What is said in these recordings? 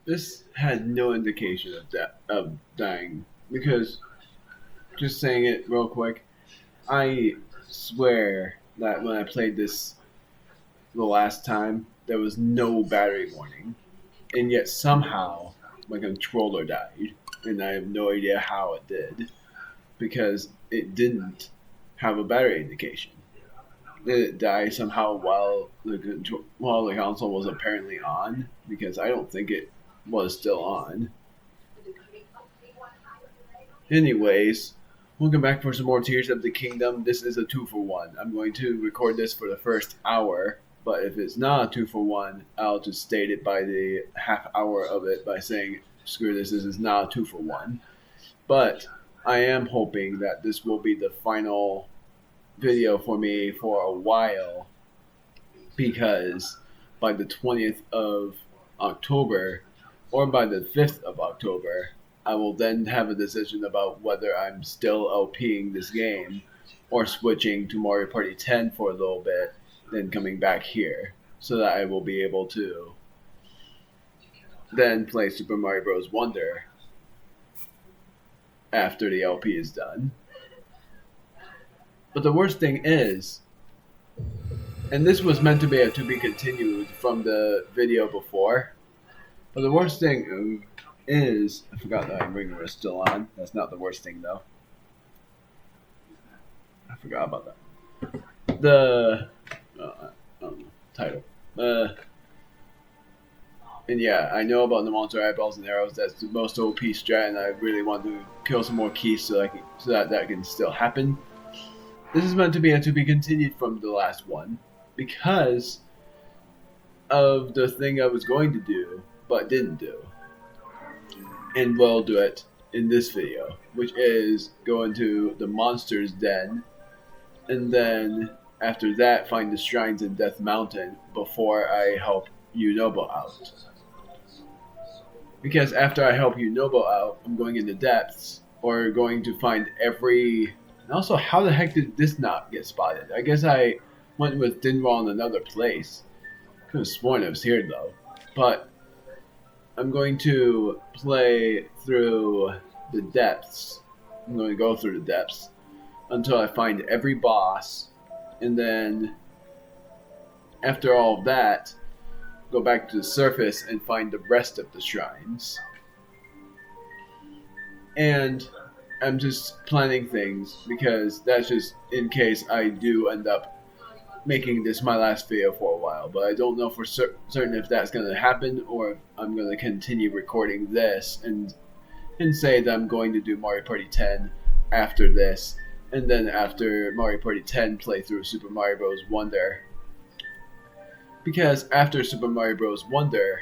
this had no indication of dying because just saying it real quick, I swear that when I played this the last time, there was no battery warning, and yet somehow my controller died, and I have no idea how it did because it didn't have a battery indication. Did it die somehow while the console was apparently on? Because I don't think it was still on. Anyways, welcome back for some more Tears of the Kingdom. This is a 2-for-1. I'm going to record this for the first hour, but if it's not a 2-for-1, I'll just state it by the half hour of it by saying, screw this is not a 2-for-1. But I am hoping that this will be the final video for me for a while, because by the 20th of October or by the 5th of October, I will then have a decision about whether I'm still LPing this game or switching to Mario Party 10 for a little bit, then coming back here, so that I will be able to then play Super Mario Bros. Wonder after the LP is done. But the worst thing is, and this was meant to be a to be continued from the video before, but the worst thing is, I forgot that my ringer was still on. That's not the worst thing though. I forgot about that. The title. And yeah, I know about the monster eyeballs and arrows. That's the most OP strat, and I really want to kill some more keys so that can still happen. This is meant to be a to be continued from the last one because of the thing I was going to do but didn't do, and will do it in this video, which is go into the monster's den, and then after that find the shrines in Death Mountain before I help Yunobo out. Because after I help Yunobo out, I'm going into depths, or going to find every... And also, how the heck did this not get spotted? I guess I went with Dinwall in another place. Could have sworn it was here though. But I'm going to play through the depths. I'm going to go through the depths until I find every boss, and then after all of that, go back to the surface and find the rest of the shrines. And I'm just planning things because that's just in case I do end up making this my last video for a while. But I don't know for certain if that's going to happen, or if I'm going to continue recording this and say that I'm going to do Mario Party 10 after this, and then after Mario Party 10 play through Super Mario Bros. Wonder. Because after Super Mario Bros. Wonder,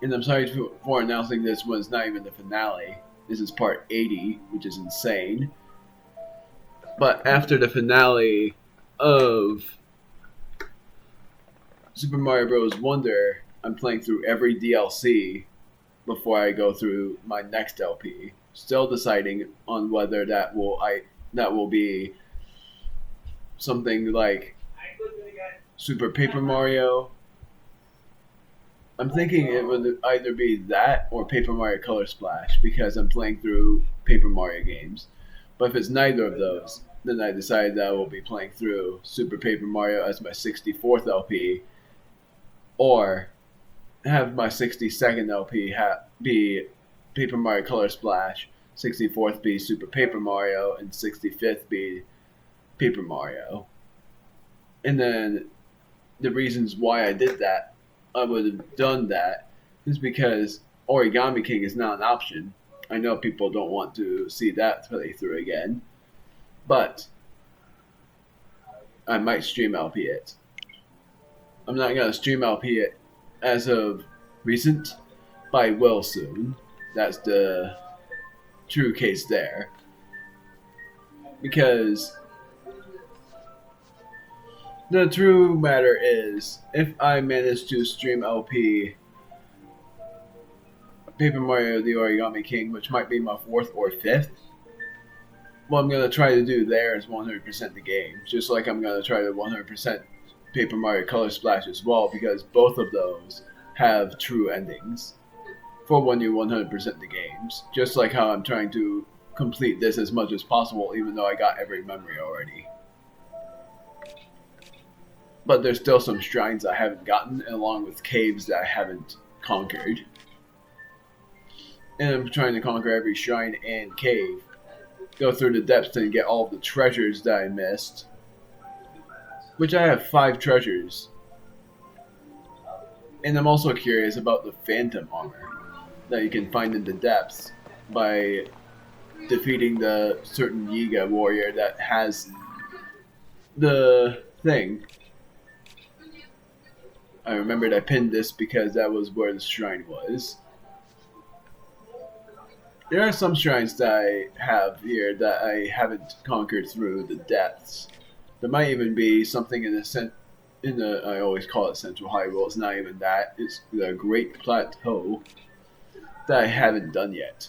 and I'm sorry for announcing this one's not even the finale, this is part 80, which is insane. But after the finale of Super Mario Bros. Wonder, I'm playing through every DLC before I go through my next LP. Still deciding on whether that will be something like Super Paper Mario. I'm thinking it would either be that or Paper Mario Color Splash, because I'm playing through Paper Mario games. But if it's neither of those, then I decided that I will be playing through Super Paper Mario as my 64th LP, or have my 62nd LP be Paper Mario Color Splash, 64th be Super Paper Mario, and 65th be Paper Mario. And then the reasons why I did that, I would have done that, is because Origami King is not an option. I know people don't want to see that playthrough again, but I might stream LP it. I'm not going to stream LP it as of recent, but I will soon. That's the true case there. Because the true matter is, if I manage to stream LP Paper Mario the Origami King, which might be my 4th or 5th, what I'm going to try to do there is 100% the game. Just like I'm going to try to 100% Paper Mario Color Splash as well, because both of those have true endings. for when you 100% the games. Just like how I'm trying to complete this as much as possible, even though I got every memory already. But there's still some shrines I haven't gotten, along with caves that I haven't conquered. And I'm trying to conquer every shrine and cave. Go through the depths and get all of the treasures that I missed. Which I have 5 treasures. And I'm also curious about the phantom armor that you can find in the depths by defeating the certain Yiga warrior that has the thing. I remembered I pinned this because that was where the shrine was. There are some shrines that I have here that I haven't conquered through the depths. There might even be something in the I always call it Central Hyrule. It's not even that. It's the Great Plateau that I haven't done yet.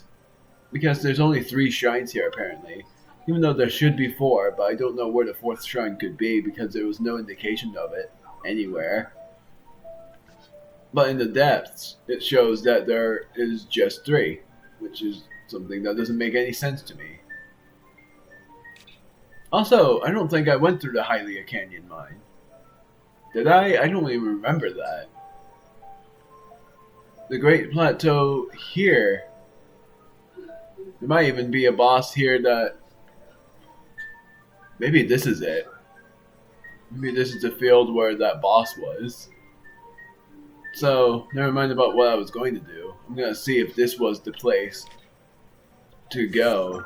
Because there's only 3 shrines here apparently. Even though there should be 4, but I don't know where the 4th shrine could be because there was no indication of it anywhere. But in the depths, it shows that there is just 3, which is something that doesn't make any sense to me. Also, I don't think I went through the Hylia Canyon mine. Did I? I don't even remember that. The Great Plateau here. There might even be a boss here that... Maybe this is it. Maybe this is the field where that boss was. So, never mind about what I was going to do. I'm going to see if this was the place to go.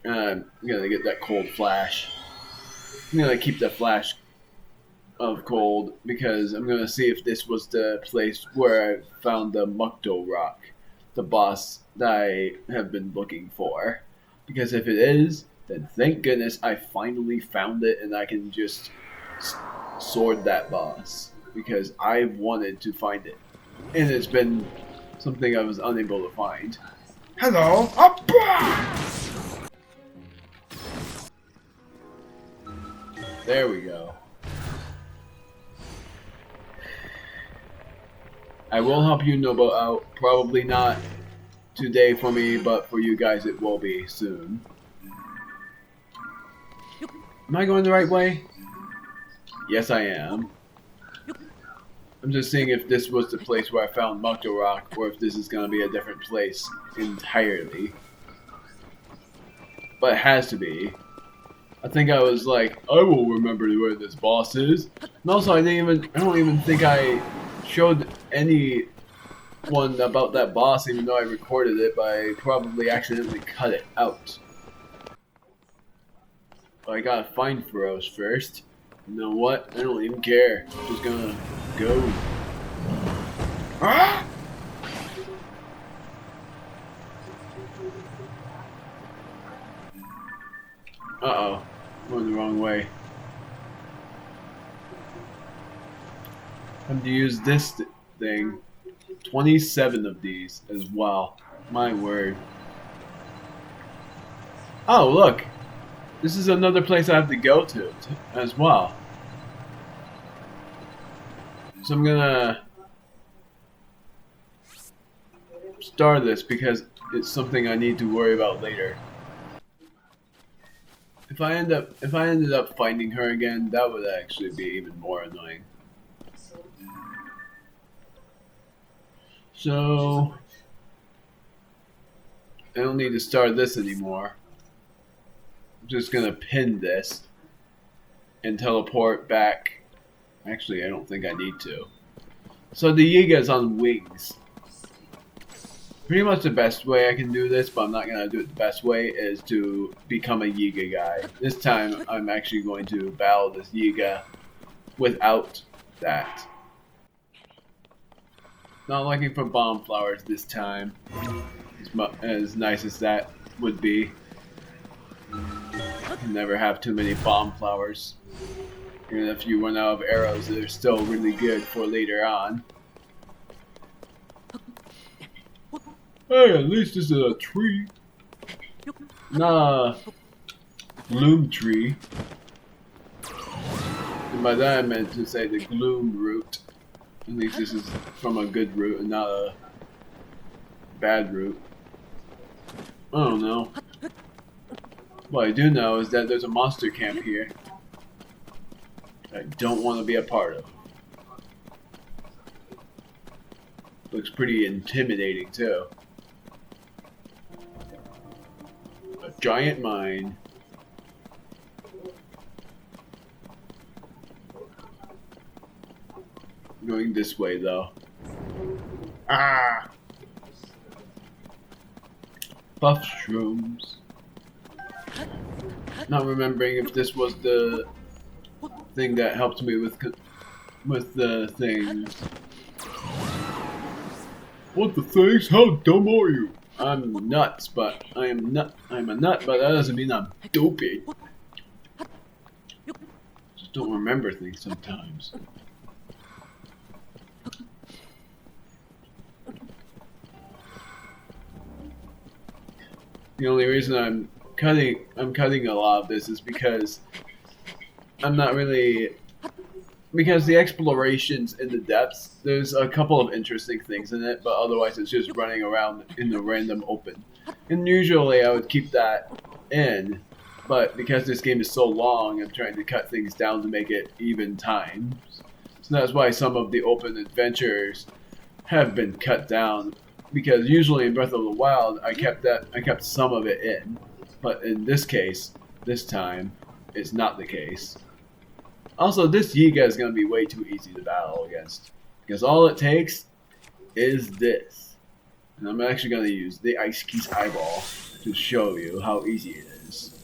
I'm going to get that cold flash. I'm going to keep the flash of cold because I'm going to see if this was the place where I found the Mukto Rock, the boss that I have been looking for. Because if it is, then thank goodness I finally found it and I can just sword that boss. Because I wanted to find it. And it's been something I was unable to find. Hello! There we go. I will help Yunobo out. Probably not today for me, but for you guys it will be soon. Am I going the right way? Yes, I am. I'm just seeing if this was the place where I found Mukto Rock, or if this is going to be a different place entirely. But it has to be. I think I was like, I will remember where this boss is. And also, I don't even think I showed anyone about that boss, even though I recorded it, but I probably accidentally cut it out. But I gotta find Feroz first. You know what? I don't even care. I'm just gonna go. Ah! Uh-oh. Going the wrong way. Time to use this thing. 27 of these as well. My word. Oh, look. This is another place I have to go to as well. So I'm gonna start this because it's something I need to worry about later. If I ended up finding her again, that would actually be even more annoying. So I don't need to start this anymore. I'm just gonna pin this and teleport back. Actually, I don't think I need to. So the Yiga is on wings. Pretty much the best way I can do this, but I'm not gonna do it the best way, is to become a Yiga guy. This time, I'm actually going to battle this Yiga without that. Not looking for bomb flowers this time, as nice as that would be. You never have too many bomb flowers. Even if you run out of arrows, they're still really good for later on. Hey, at least this is a tree. Not a gloom tree. And by that I meant to say the gloom root. At least this is from a good root and not a bad route. I don't know. What I do know is that there's a monster camp here I don't want to be a part of. Looks pretty intimidating too. A giant mine. Going this way though. Ah! Buff shrooms. Not remembering if this was the thing that helped me with the things. What the things? How dumb are you? I'm nuts, but I'm a nut, but that doesn't mean I'm stupid. Just don't remember things sometimes. The only reason I'm cutting a lot of this is because I'm not really, because the explorations in the depths, there's a couple of interesting things in it, but otherwise it's just running around in the random open. And usually I would keep that in, but because this game is so long, I'm trying to cut things down to make it even times. So that's why some of the open adventures have been cut down, because usually in Breath of the Wild I kept some of it in, but in this case, this time, it's not the case. Also, this Yiga is going to be way too easy to battle against, because all it takes is this. And I'm actually going to use the Ice Key's Eyeball to show you how easy it is.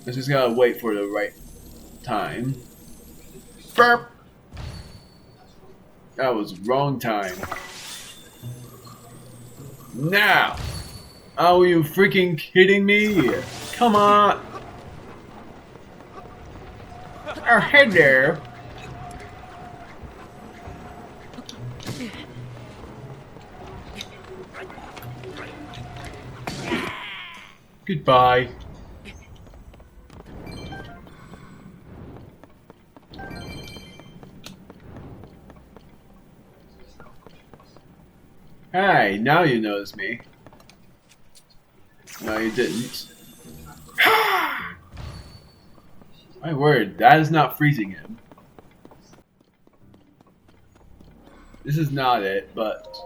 I just got to wait for the right time. Burp! That was wrong time. Now! Are you freaking kidding me? Come on! Oh, hey there! Goodbye. Hey, now you notice me. No, you didn't. My word, that is not freezing him. This is not it, but...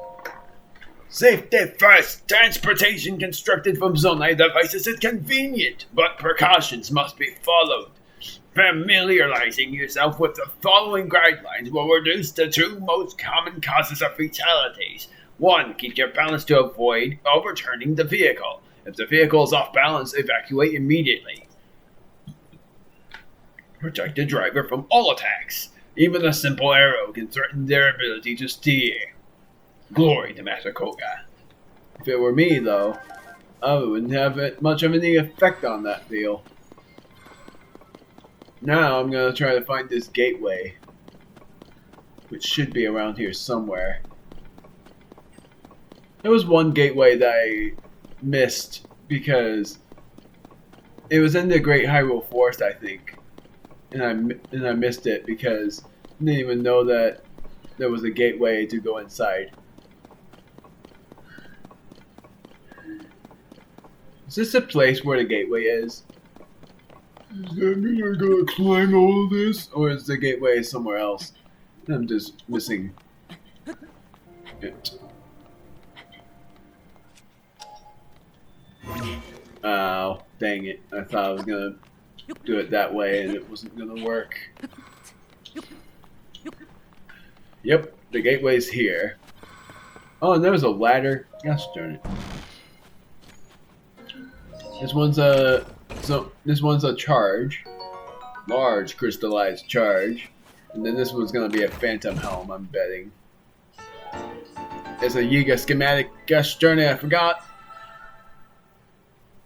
Safety first! Transportation constructed from Zonai devices is convenient, but precautions must be followed. Familiarizing yourself with the following guidelines will reduce the two most common causes of fatalities. 1. Keep your balance to avoid overturning the vehicle. If the vehicle is off balance, evacuate immediately. Protect the driver from all attacks. Even a simple arrow can threaten their ability to steer. Glory to Master Koga. If it were me, though, I wouldn't have much of any effect on that deal. Now I'm going to try to find this gateway, which should be around here somewhere. There was one gateway that I missed because it was in the Great Hyrule Forest, I think. And I missed it because I didn't even know that there was a gateway to go inside. Is this the place where the gateway is? Does that mean I gotta climb all of this? Or is the gateway somewhere else? I'm just missing it. Oh, dang it. I thought I was gonna do it that way and it wasn't gonna work. Yep, the gateway's here. Oh, and there's a ladder. Gosh darn it. This one's a charge. Large crystallized charge. And then this one's gonna be a phantom helm, I'm betting. It's a Yiga schematic. Gosh darn it, I forgot.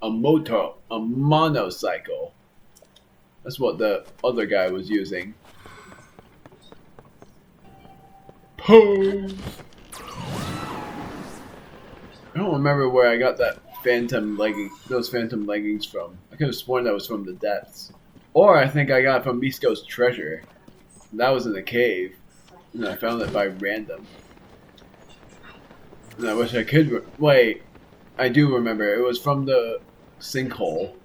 A monocycle. That's what the other guy was using. Pose! I don't remember where I got that those phantom leggings from. I could have sworn that was from the depths. Or I think I got it from Misko's treasure. That was in a cave. And I found it by random. And I wish I could. Wait, I do remember. It was from the sinkhole.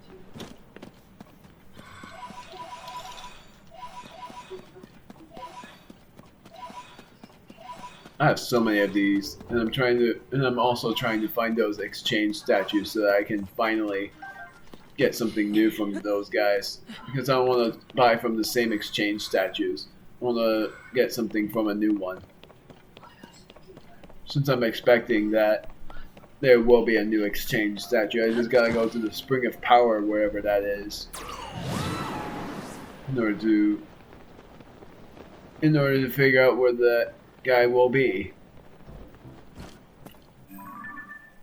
I have so many of these, and I'm also trying to find those exchange statues so that I can finally get something new from those guys. Because I don't want to buy from the same exchange statues. I want to get something from a new one. Since I'm expecting that there will be a new exchange statue, I just gotta go to the Spring of Power, wherever that is, in order to figure out where that guy will be.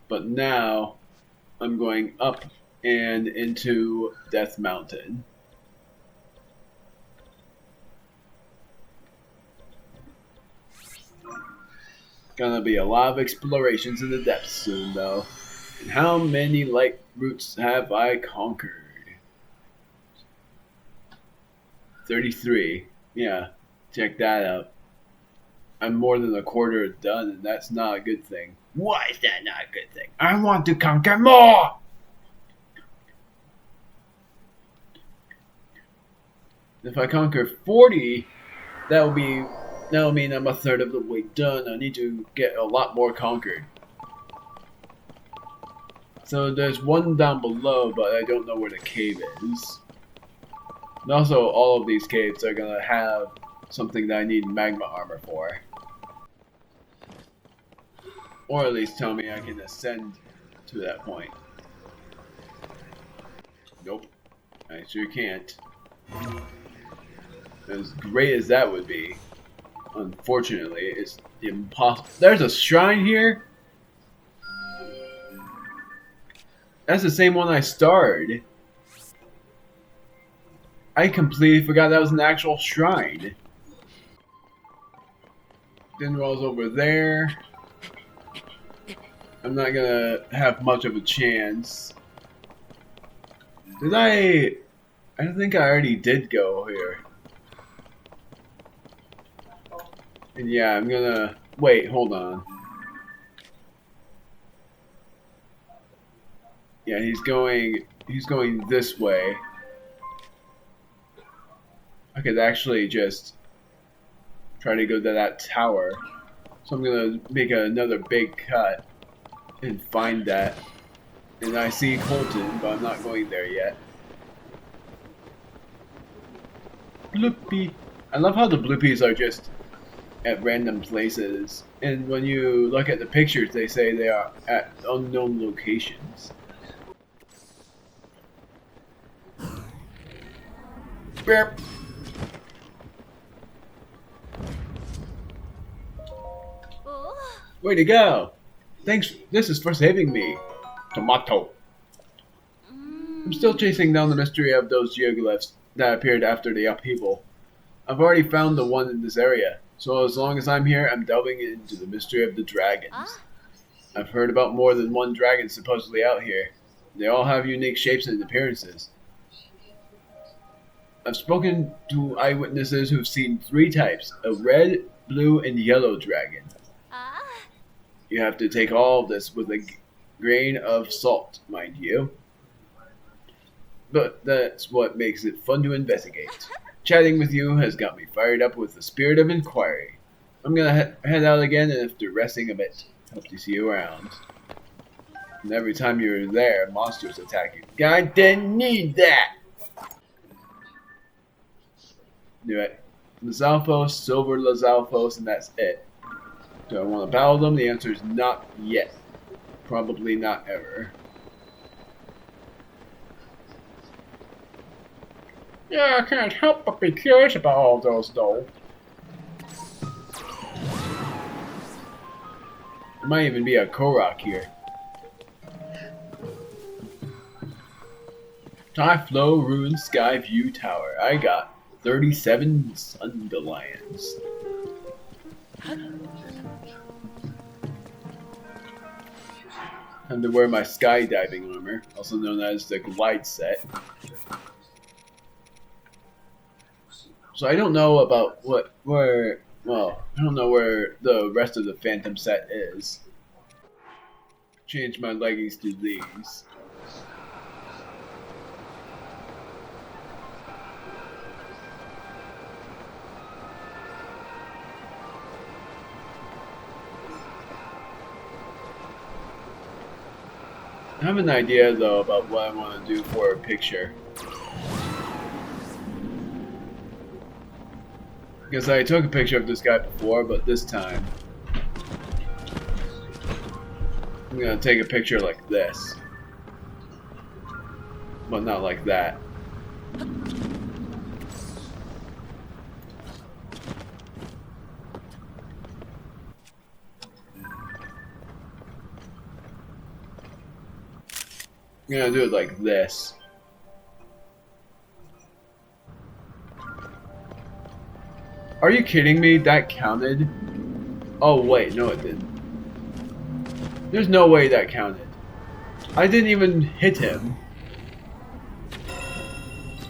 But now I'm going up and into Death Mountain. Gonna be a lot of explorations in the depths soon, though. And how many light routes have I conquered? 33. Yeah, check that out. I'm more than a quarter done, and that's not a good thing. Why is that not a good thing? I want to conquer more! If I conquer 40, that'll mean I'm a third of the way done. I need to get a lot more conquered. So there's one down below, but I don't know where the cave is. And also, all of these caves are gonna have something that I need magma armor for. Or at least tell me I can ascend to that point. Nope. I sure can't. As great as that would be, unfortunately, it's impossible. There's a shrine here? That's the same one I starred. I completely forgot that was an actual shrine. Then rolls over there. I'm not gonna have much of a chance. Did I don't think I already did go here. And yeah, I'm gonna wait, hold on. Yeah, he's going this way. I could actually just try to go to that tower. So I'm gonna make another big cut and find that. And I see Colton, but I'm not going there yet. Bloopy. I love how the bloopies are just at random places. And when you look at the pictures, they say they are at unknown locations. Burp. Way to go! Thanks, this is for saving me. Tomato. I'm still chasing down the mystery of those geoglyphs that appeared after the upheaval. I've already found the one in this area, so as long as I'm here, I'm delving into the mystery of the dragons. I've heard about more than one dragon supposedly out here. They all have unique shapes and appearances. I've spoken to eyewitnesses who've seen 3 types, a red, blue, and yellow dragon. You have to take all of this with a grain of salt, mind you. But that's what makes it fun to investigate. Chatting with you has got me fired up with the spirit of inquiry. I'm gonna head out again, and after resting a bit, hope to see you around. And every time you're there, monsters attack you. I didn't need that! Do it. Lizalfos, Silver Lizalfos, and that's it. Do I want to battle them? The answer is not yet. Probably not ever. Yeah, I can't help but be curious about all those, though. There might even be a Korok here. Tyflow Ruined Sky View Tower. I got 37 Sundelions. Time to wear my skydiving armor, also known as the glide set. So I don't know about I don't know where the rest of the Phantom set is. change my leggings to these. I have an idea though about what I want to do for a picture. Because I took a picture of this guy before, but this time I'm gonna take a picture like this. But not like that. I'm gonna do it like this. Are you kidding me? That counted? Oh wait, no it didn't. There's no way that counted. I didn't even hit him.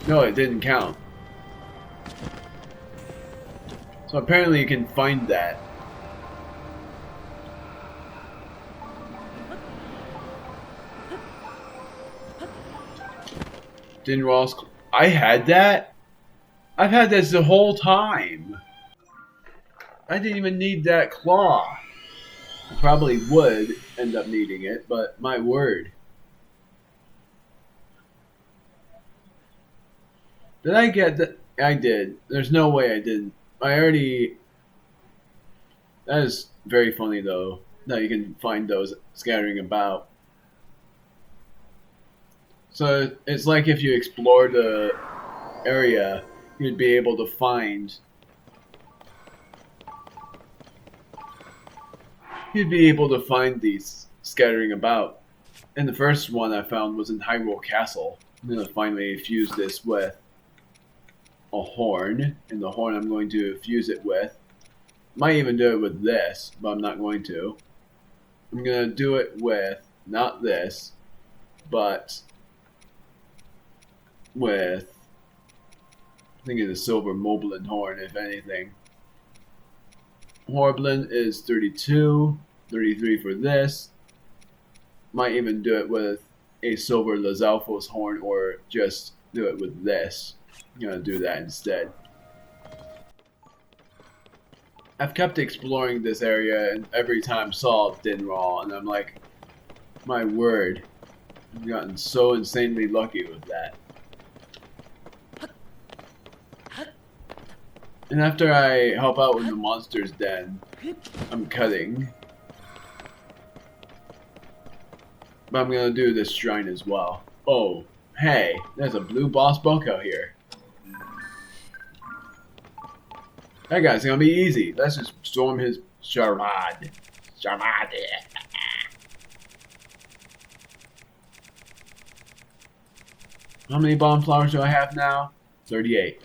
No, it didn't count. So apparently you can find that. Didn't Ross? I had that? I've had this the whole time. I didn't even need that claw. I probably would end up needing it, but my word. Did I get that? I did. There's no way I didn't. I already... That is very funny though, that you can find those scattering about. So it's like if you explore the area, you'd be able to find... You'd be able to find these scattering about. And the first one I found was in Hyrule Castle. I'm going to finally fuse this with a horn. And the horn I'm going to fuse it with. Might even do it with this, but I'm not going to. I'm going to do it with, not this, but with, I think it's a silver Moblin horn, if anything. Horblin is 32, 33 for this. Might even do it with a silver Lizalfos horn or just do it with this. I'm gonna do that instead. I've kept exploring this area and every time saw Dinraw and I'm like, my word, I've gotten so insanely lucky with that. And after I help out with the monster's den, I'm cutting. But I'm gonna do this shrine as well. Oh, hey, there's a blue boss bunk out here. That guy's gonna be easy. Let's just storm his charade. Charade. How many bomb flowers do I have now? 38.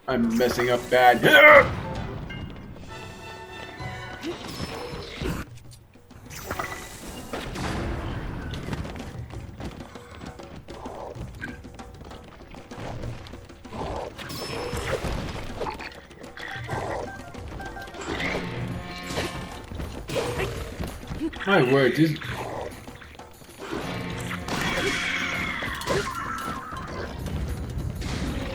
I'm messing up bad. My word, dude.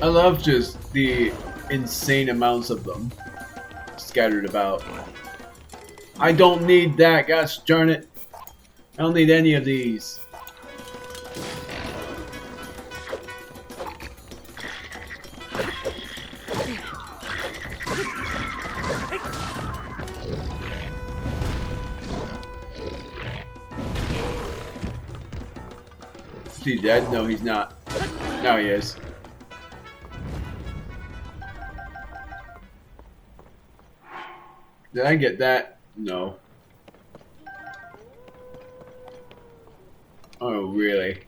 I love just the insane amounts of them scattered about. I don't need that, gosh darn it. I don't need any of these. Is he dead? No, he's not. Now he is. Did I get that? No. Oh, really?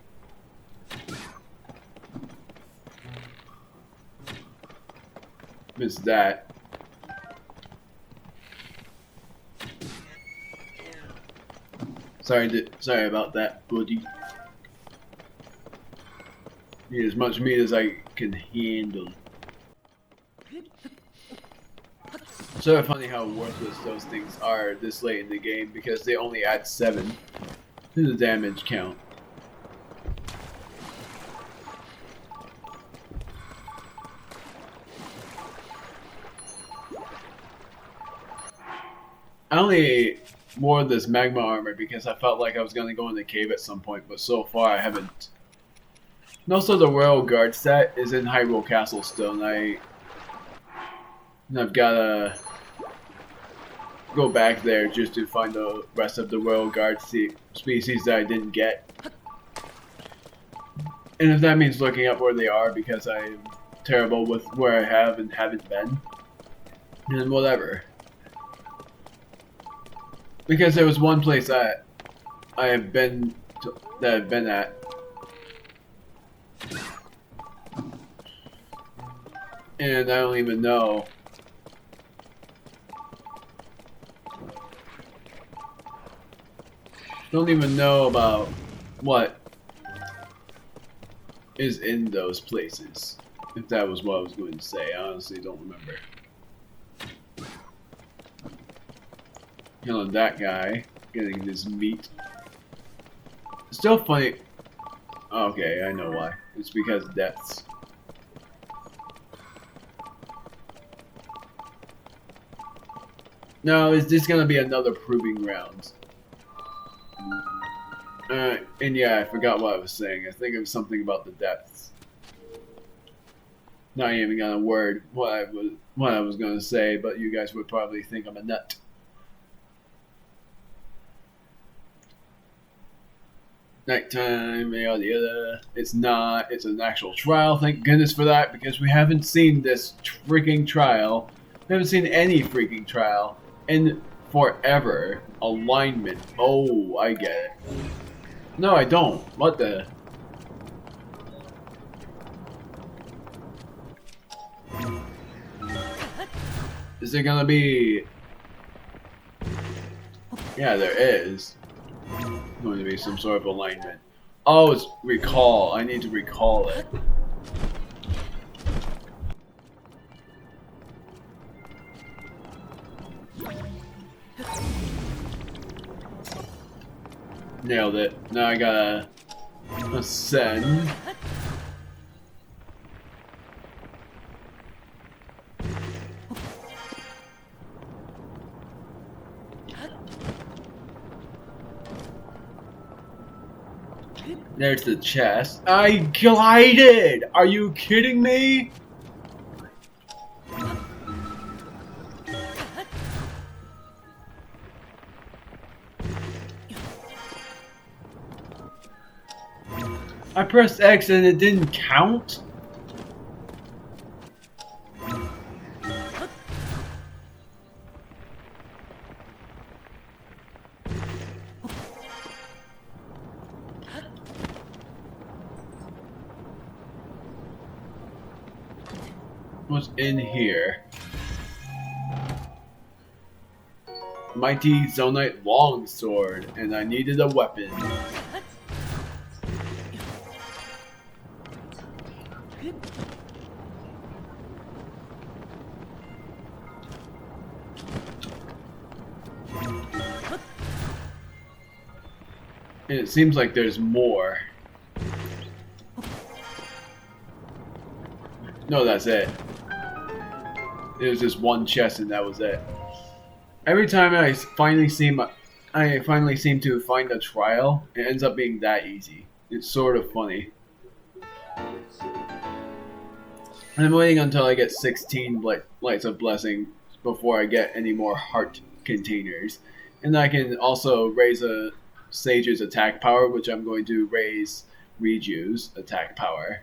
Missed that. Sorry about that, buddy. Eat as much meat as I can handle. It's sort of funny how worthless those things are this late in the game because they only add 7 to the damage count. I only wore this magma armor because I felt like I was going to go in the cave at some point, but so far I haven't. And also the Royal Guard set is in Hyrule Castle still, and I've gotta go back there just to find the rest of the Royal Guard species that I didn't get. And if that means looking up where they are because I'm terrible with where I have and haven't been, then whatever. Because there was one place that I have been to, that I've been at, and I don't even know. Don't even know about what is in those places. If that was what I was going to say, I honestly don't remember. Killing that guy, getting his meat. Still funny. Okay, I know why. It's because deaths. No, is this gonna be another proving round? And yeah, I forgot what I was saying. I think it was something about the depths. Not even gonna word what I was gonna say, but you guys would probably think I'm a nut. Nighttime, yada yada. It's not. It's an actual trial. Thank goodness for that, because we haven't seen this freaking trial. We haven't seen any freaking trial in forever. Alignment. Oh, I get it. No, I don't. What the? Is there gonna be? Yeah, there is. Going to be some sort of alignment. Oh, it's recall. I need to recall it. Nailed it. Now I gotta ascend. There's the chest. I glided! Are you kidding me? I pressed X and it didn't count? What's in here? Mighty Zonite longsword, and I needed a weapon. And it seems like there's more. No, that's it. It was just one chest and that was it. Every time I finally seem to find a trial, it ends up being that easy. It's sort of funny. And I'm waiting until I get 16 Lights of Blessing before I get any more heart containers. And I can also raise a Sage's attack power, which I'm going to raise Riju's attack power.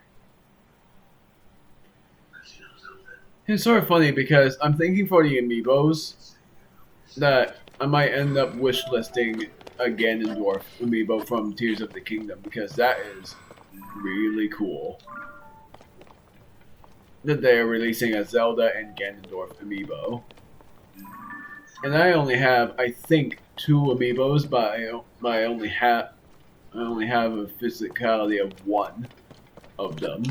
It's sort of funny because I'm thinking for the amiibos that I might end up wishlisting a Ganondorf amiibo from Tears of the Kingdom, because that is really cool. That they are releasing a Zelda and Ganondorf amiibo. And I only have, I think, 2 amiibos, but I only have a physicality of 1. of them.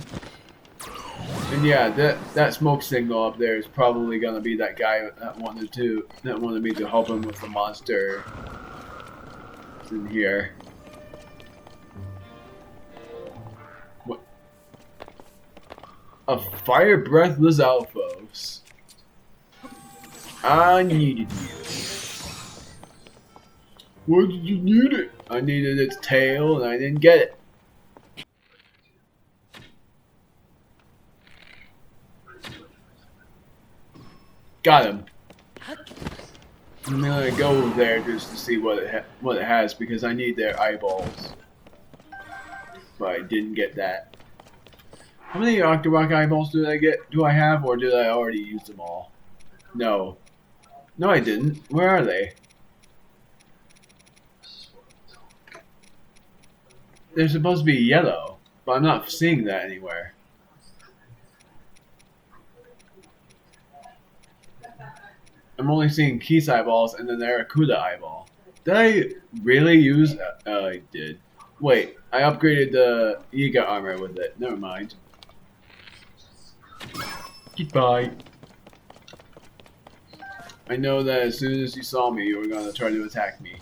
And yeah, that smoke signal up there is probably gonna be that guy that wanted me to help him with the monster. It's in here. What? A fire breathless Alphos. I needed you. Why did you need it? I needed its tail and I didn't get it. Got him. I'm gonna go over there just to see what it has because I need their eyeballs. But I didn't get that. How many Octorok eyeballs do I have, or did I already use them all? No. No, I didn't. Where are they? They're supposed to be yellow, but I'm not seeing that anywhere. I'm only seeing Keith's eyeballs and then the Aracuda eyeball. Did I really use... I did. Wait, I upgraded the Yiga armor with it. Never mind. Goodbye. I know that as soon as you saw me, you were going to try to attack me.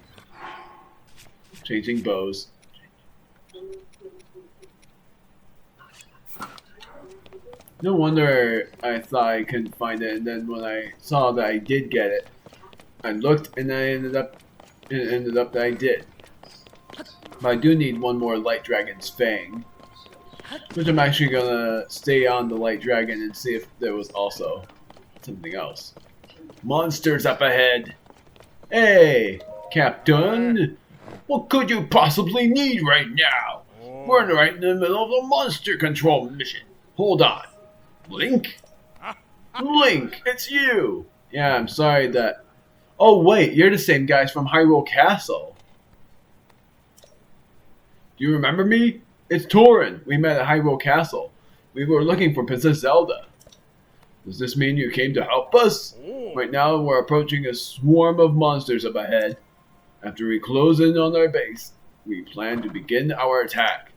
Changing bows. No wonder I thought I couldn't find it, and then when I saw that I did get it, I looked and it ended up that I did. But I do need one more Light Dragon's Fang, which I'm actually gonna stay on the Light Dragon and see if there was also something else. Monsters up ahead! Hey, Captain! What could you possibly need right now? We're right in the middle of a monster control mission. Hold on. Link? Link, it's you! Yeah, I'm sorry that... Oh wait, you're the same guys from Hyrule Castle. Do you remember me? It's Torin. We met at Hyrule Castle. We were looking for Princess Zelda. Does this mean you came to help us? Right now we're approaching a swarm of monsters up ahead. After we close in on our base, we plan to begin our attack.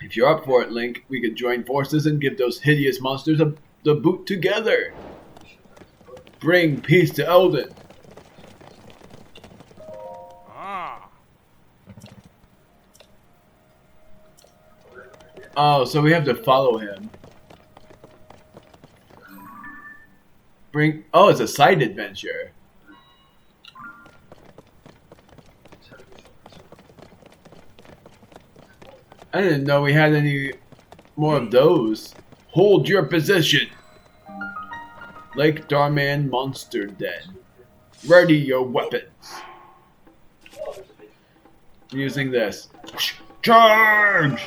If you're up for it, Link, we could join forces and give those hideous monsters the boot together. Bring peace to Eldin. Oh, so we have to follow him. Oh, it's a side adventure. I didn't know we had any more of those. Hold your position. Lake Darman Monster Den. Ready your weapons. Using this. Charge!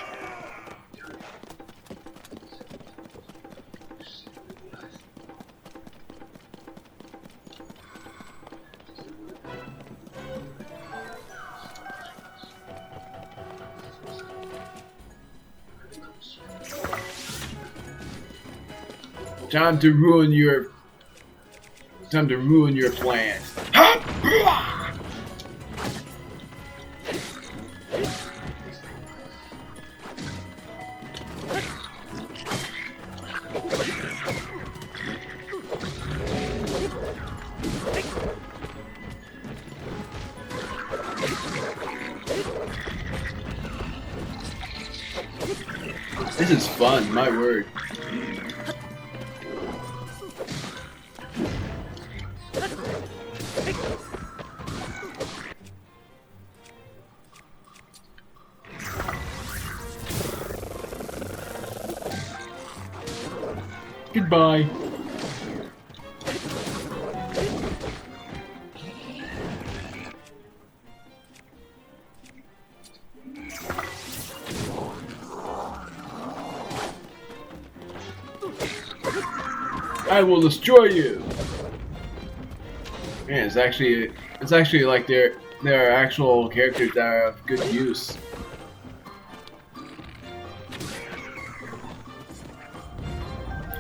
Time to ruin your plans. This is fun, my word. Goodbye. I will destroy you. Man, it's actually like there are actual characters that are of good use.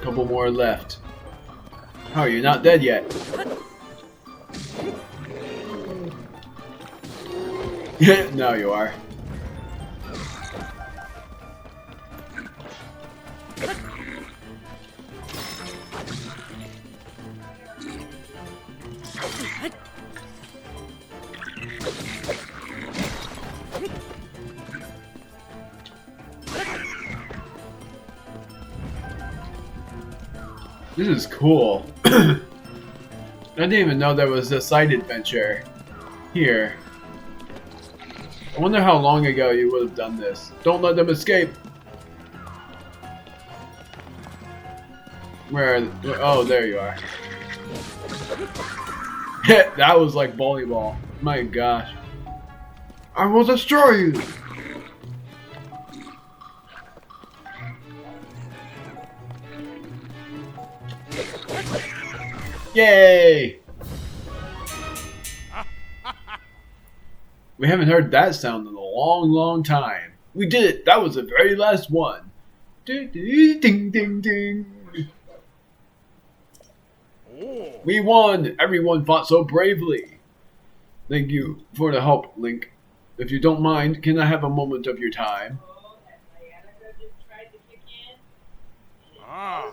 Couple more left. Oh, you're not dead yet. Yeah, now you are. This is cool. I didn't even know there was a side adventure here. I wonder how long ago you would have done this. Don't let them escape! Where? Oh, there you are. That was like volleyball. My gosh. I will destroy you! Yay! We haven't heard that sound in a long, long time. We did it! That was the very last one. Ding, ding, ding, ding. We won! Everyone fought so bravely. Thank you for the help, Link. If you don't mind, can I have a moment of your time?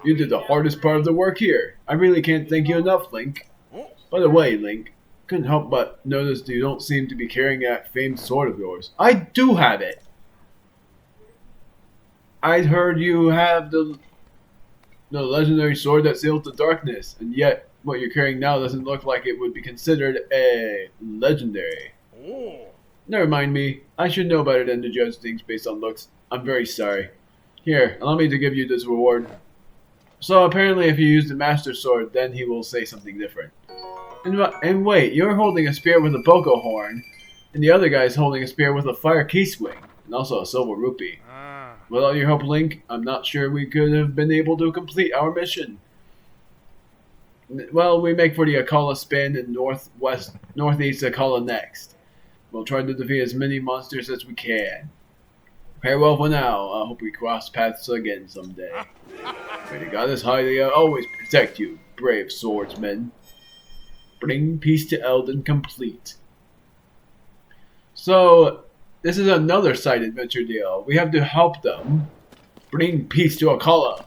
You did the hardest part of the work here. I really can't thank you enough, Link. By the way, Link, couldn't help but notice you don't seem to be carrying that famed sword of yours. I do have it! I'd heard you have the legendary sword that seals the darkness, and yet what you're carrying now doesn't look like it would be considered a legendary. Never mind me. I should know better than to judge things based on looks. I'm very sorry. Here, allow me to give you this reward. So apparently if you use the Master Sword, then he will say something different. And wait, you're holding a spear with a boko horn, and the other guy's holding a spear with a fire key swing, and also a silver rupee. Without your help, Link, I'm not sure we could have been able to complete our mission. Well, we make for the Akala Span and northeast Akala next. We'll try to defeat as many monsters as we can. Farewell for now. I hope we cross paths again someday. May the goddess Hylia always protect you, brave swordsmen. Bring peace to Eldin complete. So, this is another side adventure deal. We have to help them bring peace to Akala.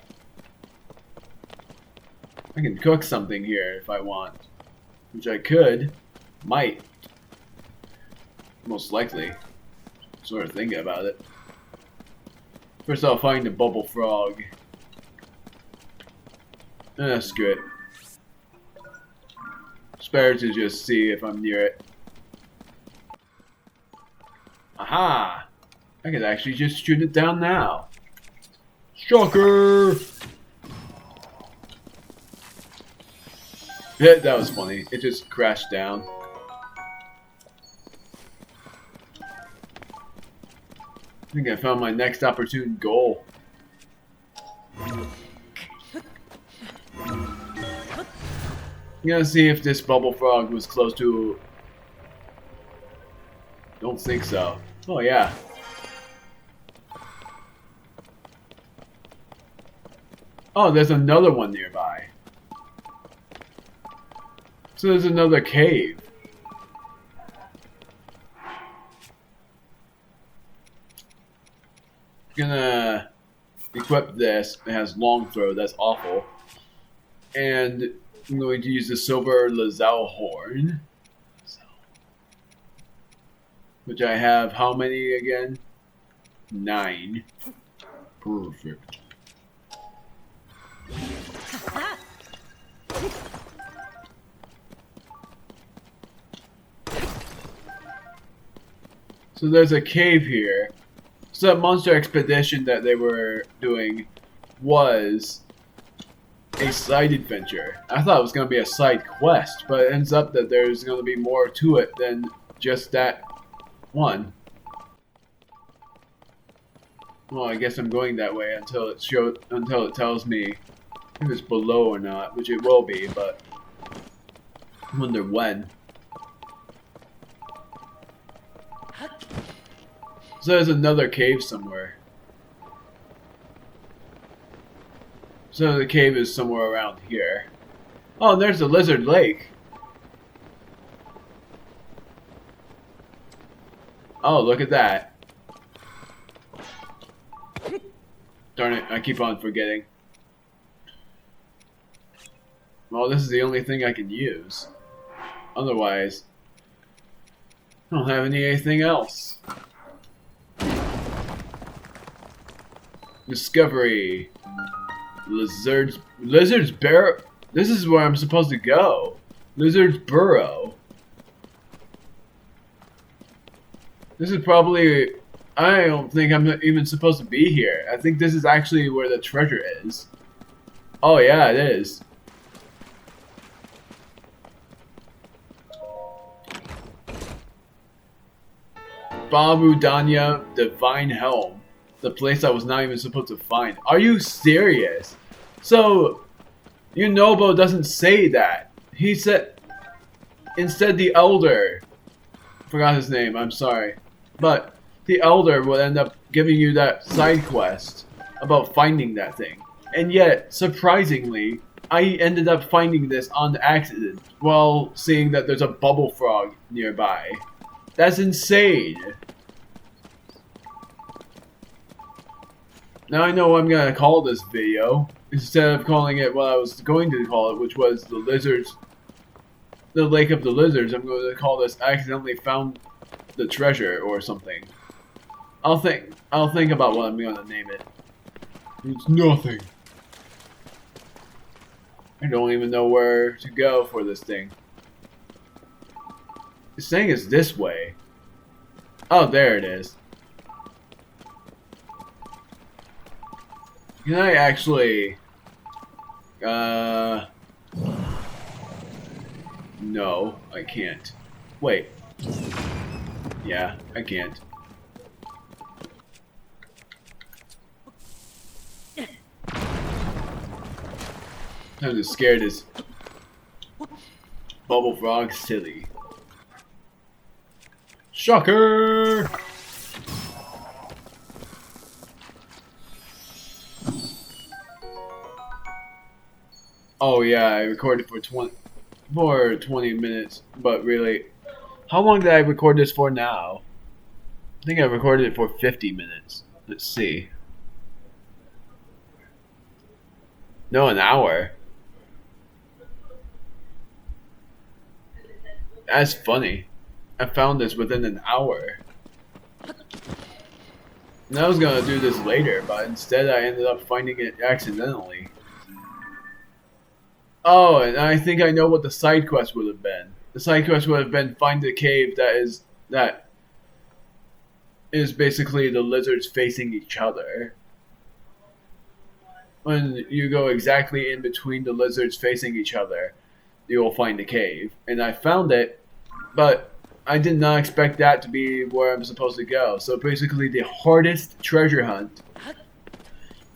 I can cook something here if I want. Which I could. Might. Most likely. Sort of thinking about it. First I'll find the bubble frog. Screw it. Spare to just see if I'm near it. Aha! I could actually just shoot it down now. Shocker! Yeah, that was funny. It just crashed down. I think I found my next opportune goal. I'm gonna see if this bubble frog was close to... Don't think so. Oh yeah. Oh, there's another one nearby. So there's another cave. Gonna equip this. It has long throw. That's awful. And I'm going to use the silver Lazao horn, which I have how many again? 9. Perfect. So there's a cave here. So that monster expedition that they were doing was a side adventure. I thought it was going to be a side quest, but it ends up that there's going to be more to it than just that one. Well, I guess I'm going that way until it tells me if it's below or not, which it will be, but I wonder when. So there's another cave somewhere. So the cave is somewhere around here. Oh, and there's the lizard lake. Oh, look at that. Darn it, I keep on forgetting. Well, this is the only thing I can use. Otherwise, I don't have anything else. Discovery. Lizard's burrow. This is where I'm supposed to go. Lizard's burrow. This is probably. I don't think I'm even supposed to be here. I think this is actually where the treasure is. Oh yeah, it is. Babudanya Divine Helm. The place I was not even supposed to find. Are you serious? So, Yunobo doesn't say that. He said, instead the Elder, forgot his name, I'm sorry. But, the Elder would end up giving you that side quest about finding that thing. And yet, surprisingly, I ended up finding this on accident while seeing that there's a bubble frog nearby. That's insane. Now I know what I'm gonna call this video, instead of calling it what I was going to call it, which was the Lake of the Lizards. I'm going to call this accidentally found the treasure or something. I'll think about what I'm gonna name it. It's nothing. I don't even know where to go for this thing. It's saying it's this way. Oh, there it is. Can I actually... No, I can't. Wait. Yeah, I can't. I'm just scared as Bubble Frog silly. Shocker! Oh yeah, I recorded for 20 minutes, but really, how long did I record this for now? I think I recorded it for 50 minutes. Let's see. No, an hour. That's funny. I found this within an hour. And I was gonna do this later, but instead I ended up finding it accidentally. Oh, and I think I know what the side quest would have been. The side quest would have been find the cave that is basically the lizards facing each other. When you go exactly in between the lizards facing each other, you will find the cave. And I found it, but I did not expect that to be where I'm supposed to go. So basically the hardest treasure hunt,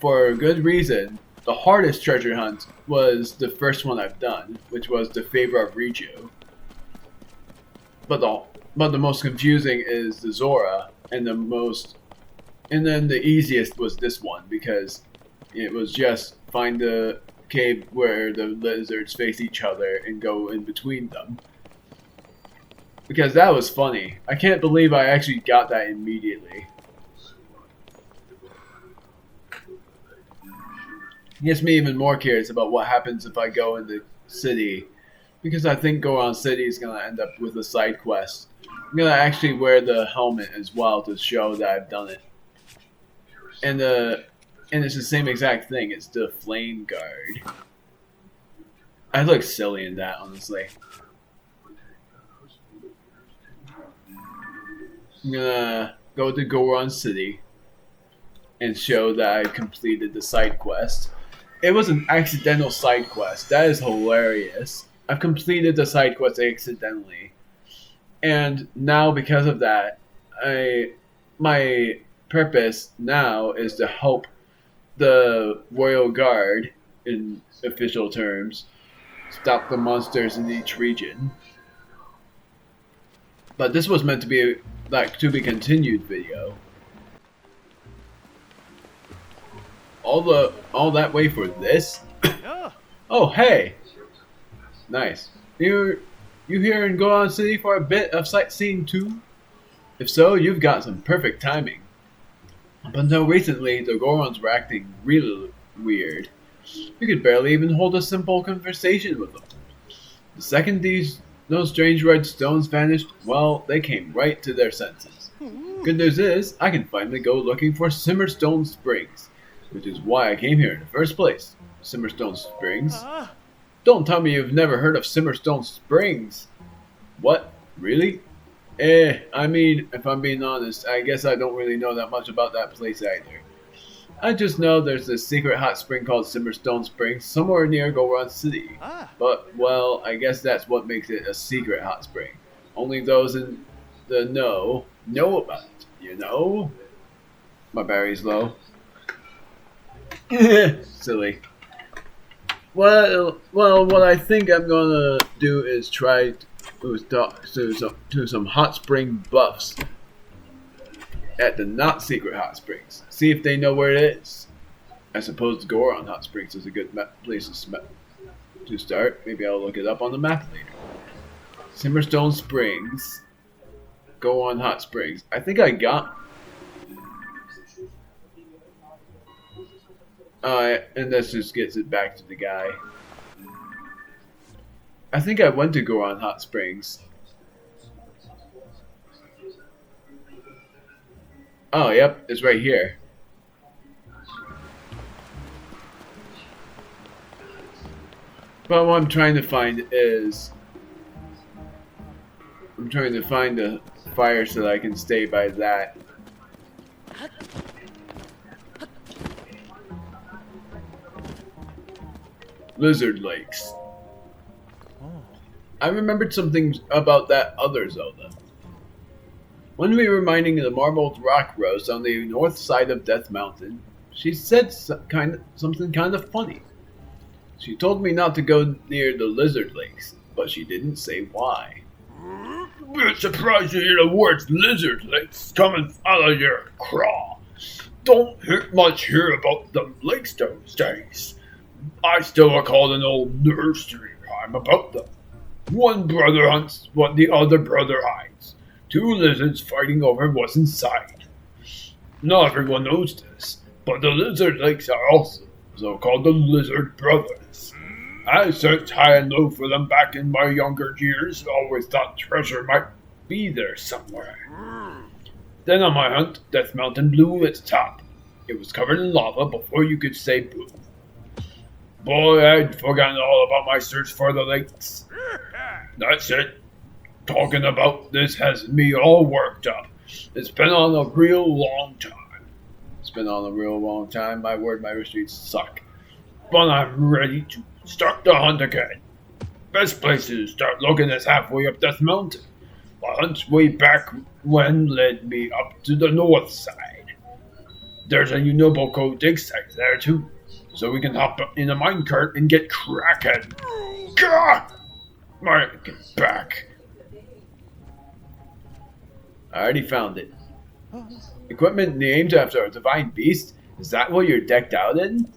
for a good reason, the hardest treasure hunt was the first one I've done, which was the Favor of Riju. But the most confusing is the Zora, and then the easiest was this one, because it was just find the cave where the lizards face each other and go in between them. Because that was funny. I can't believe I actually got that immediately. It gets me even more curious about what happens if I go in the city. Because I think Goron City is going to end up with a side quest. I'm going to actually wear the helmet as well to show that I've done it. And it's the same exact thing. It's the Flame Guard. I look silly in that, honestly. I'm gonna go to Goron City and show that I completed the side quest. It was an accidental side quest. That is hilarious. I've completed the side quest accidentally. And now because of that, my purpose now is to help the Royal Guard, in official terms, stop the monsters in each region. But this was meant to be like to be continued video. All that way for this? Oh hey, nice. You here in Goron City for a bit of sightseeing too? If so, you've got some perfect timing. Up until recently, the Gorons were acting really weird. You could barely even hold a simple conversation with them. The second those strange red stones vanished, well, they came right to their senses. Good news is, I can finally go looking for Simmerstone Springs. which is why I came here in the first place. Simmerstone Springs? Don't tell me you've never heard of Simmerstone Springs. What? Really? I mean, if I'm being honest, I guess I don't really know that much about that place either. I just know there's this secret hot spring called Simmerstone Springs somewhere near Goron City. But, well, I guess that's what makes it a secret hot spring. Only those in the know about it, you know? My battery's low. Silly. Well, what I think I'm gonna do is try to talk to some hot spring buffs at the not secret hot springs. See if they know where it is. I suppose Goron Hot Springs is a good place to start. Maybe I'll look it up on the map later. Simmerstone Springs. Goron Hot Springs. I think I got. And this just gets it back to the guy. I think I went to Goron Hot Springs. Oh, yep, it's right here. But what I'm trying to find is... I'm trying to find a fire so that I can stay by that. Lizard Lakes. I remembered something about that other Zelda. When we were mining the marbled rock rose on the north side of Death Mountain, she said something kind of funny. She told me not to go near the Lizard Lakes, but she didn't say why. We're surprised to hear the words Lizard Lakes coming out of your craw. Don't much hear about them lakes those days. I still recall an old nursery rhyme about them. One brother hunts what the other brother hides. Two lizards fighting over what's inside. Not everyone knows this, but the Lizard Lakes are also called the Lizard Brothers. I searched high and low for them back in my younger years, always thought treasure might be there somewhere. Then on my hunt, Death Mountain blew its top. It was covered in lava before you could say boo. Boy, I'd forgotten all about my search for the lakes. That's it. Talking about this has me all worked up. It's been on a real long time. It's been on a real long time. My word, my streets suck. But I'm ready to start the hunt again. Best place to start looking is halfway up Death Mountain. The hunt's way back when led me up to the north side. There's a Yunobo code dig site there too, so we can hop in a minecart and get cracking. Gah! Get back. I already found it. Equipment named after a divine beast? Is that what you're decked out in?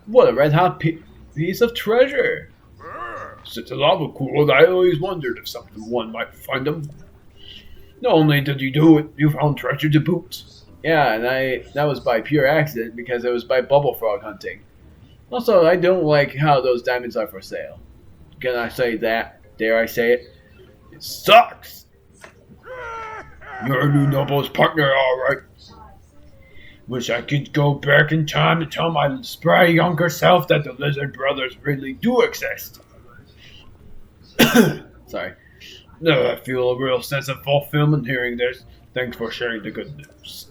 What a red hot piece of treasure! Since the lava cooled, I always wondered if someone might find them. Not only did you do it, you found treasure to boot. Yeah, and that was by pure accident because it was by bubble frog hunting. Also, I don't like how those diamonds are for sale. Can I say that? Dare I say it? It sucks! You're Yunobo's partner, alright. Wish I could go back in time to tell my spry younger self that the Lizard Brothers really do exist. Sorry. No, I feel a real sense of fulfillment hearing this. Thanks for sharing the good news.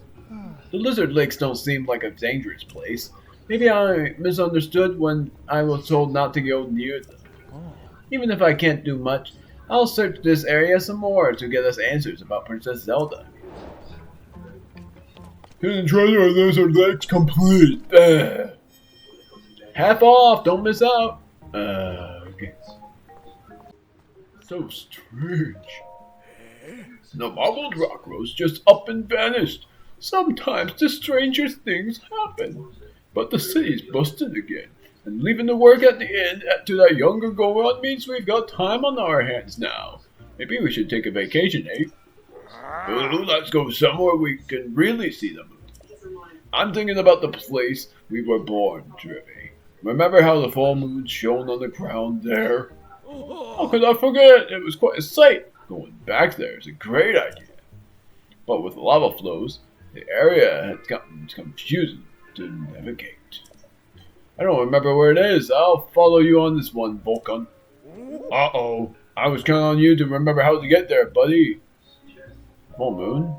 The Lizard Lakes don't seem like a dangerous place. Maybe I misunderstood when I was told not to go near them. Even if I can't do much, I'll search this area some more to get us answers about Princess Zelda. Hidden treasure of Lizard Lakes complete. Half off, don't miss out. Okay. So strange. The marbled rock rose just up and vanished. Sometimes the strangest things happen. But the city's busted again. And leaving the work at the end to that younger Goron means we've got time on our hands now. Maybe we should take a vacation, eh? Let's go somewhere we can really see the moon. I'm thinking about the place we were born, Trippy. Remember how the full moon shone on the ground there? How could I forget? It was quite a sight. Going back there is a great idea. But with lava flows, the area had gotten confusing to navigate. I don't remember where it is. I'll follow you on this one, Vulcan. Uh-oh. I was counting on you to remember how to get there, buddy. Full moon?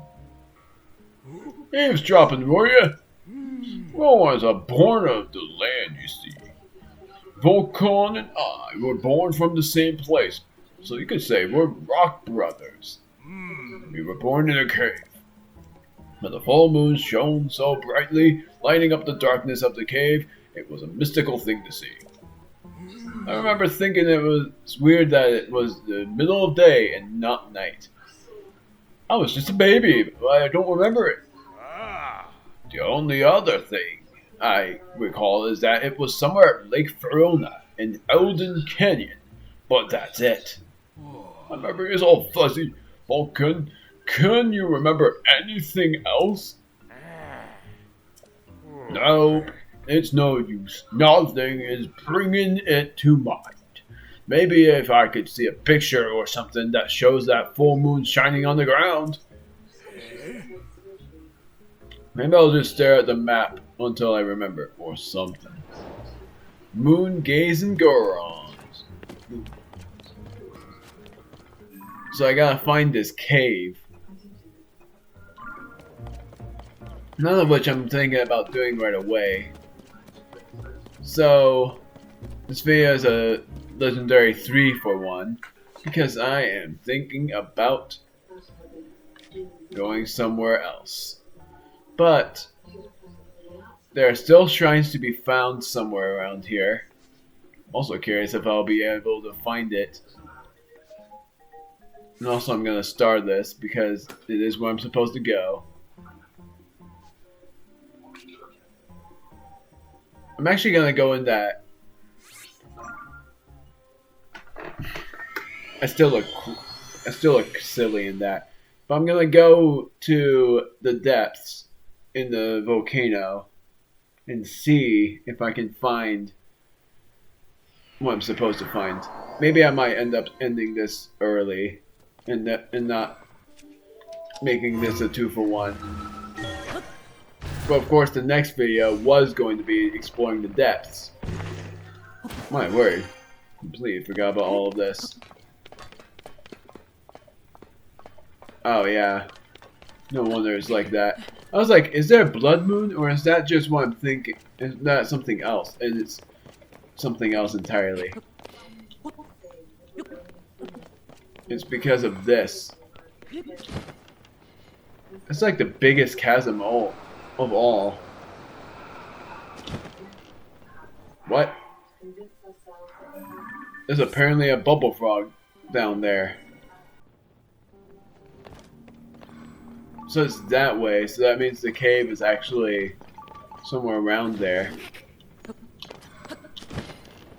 Eavesdropping, were you? Well, I was born of the land, you see. Vulcan and I were born from the same place, so you could say we're rock brothers. We were born in a cave, but the full moon shone so brightly, lighting up the darkness of the cave, it was a mystical thing to see. I remember thinking it was weird that it was the middle of day and not night. I was just a baby, but I don't remember it. The only other thing I recall is that it was somewhere at Lake Verona in Eldin Canyon, but that's it. My memory is all fuzzy. Vulcan, can you remember anything else? Nope, it's no use. Nothing is bringing it to mind. Maybe if I could see a picture or something that shows that full moon shining on the ground. Maybe I'll just stare at the map until I remember, or something. Moon gazing Gorons. So I gotta find this cave. None of which I'm thinking about doing right away. So, this video is a legendary 3 for 1, because I am thinking about going somewhere else. But there are still shrines to be found somewhere around here. Also curious if I'll be able to find it. And also I'm gonna star this because it is where I'm supposed to go. I'm actually gonna go in that. I still look silly in that. But I'm gonna go to the depths in the volcano and see if I can find what I'm supposed to find. Maybe I might end up ending this early and not making this a 2 for 1. But of course the next video was going to be exploring the depths. My word. Completely forgot about all of this. Oh yeah. No wonder it's like that. I was like, is there a blood moon or is that just what I'm thinking? Is that something else? And it's something else entirely. It's because of this. It's like the biggest chasm of all. What? There's apparently a bubble frog down there. So it's that way, so that means the cave is actually somewhere around there.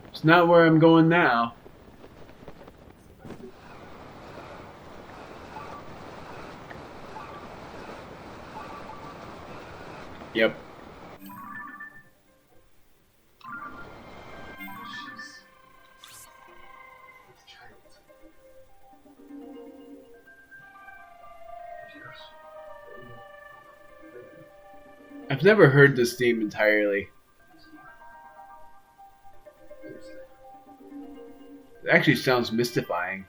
It's not where I'm going now. Yep. I've never heard this theme entirely. It actually sounds mystifying.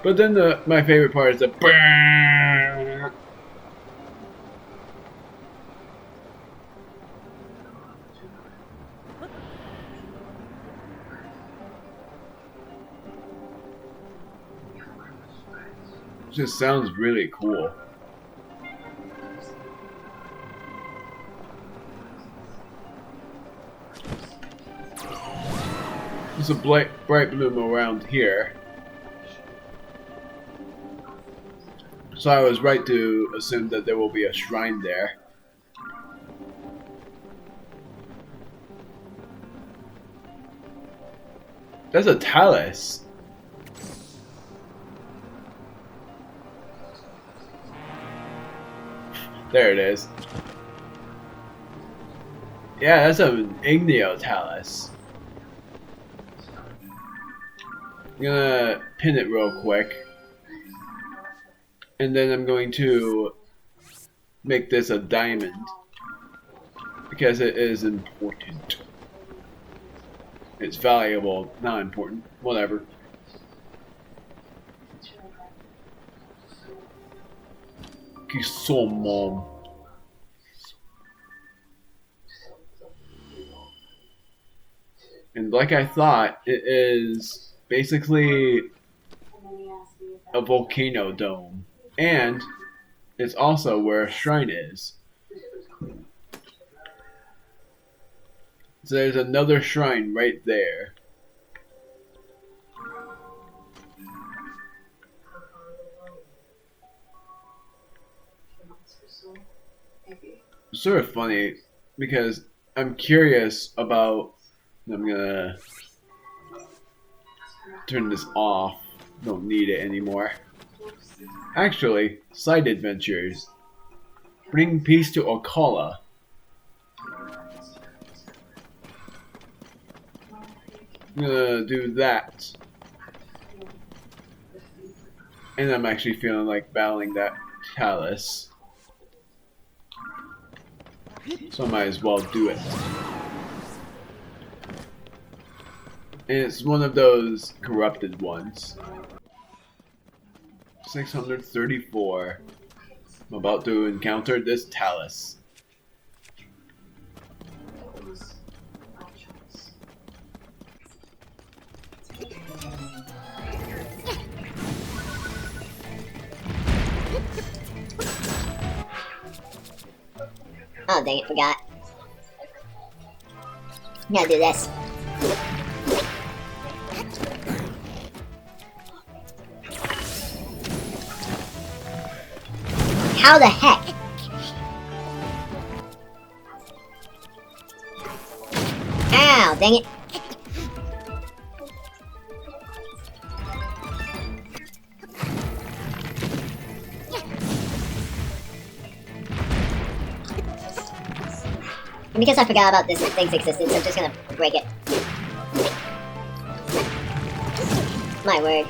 But then my favorite part is the brrrr. Just sounds really cool. There's a bright bloom around here. So I was right to assume that there will be a shrine there. That's a talus. There it is. Yeah, that's an Igneo talus. I'm gonna pin it real quick. And then I'm going to make this a diamond. Because it is important. It's valuable, not important. Whatever. Kisomo. And like I thought, it is basically a volcano dome. And it's also where a shrine is. So there's another shrine right there. It's sort of funny because I'm curious about. I'm gonna turn this off. Don't need it anymore. Actually, side adventures. Bring peace to Okala. I'm gonna do that. And I'm actually feeling like battling that Talus. So I might as well do it. And it's one of those corrupted ones. 634. I'm about to encounter this Talus. Oh, dang it, forgot. Gotta do this. How the heck? Ow, dang it. And because I forgot about this thing's existence, I'm just gonna break it. My word.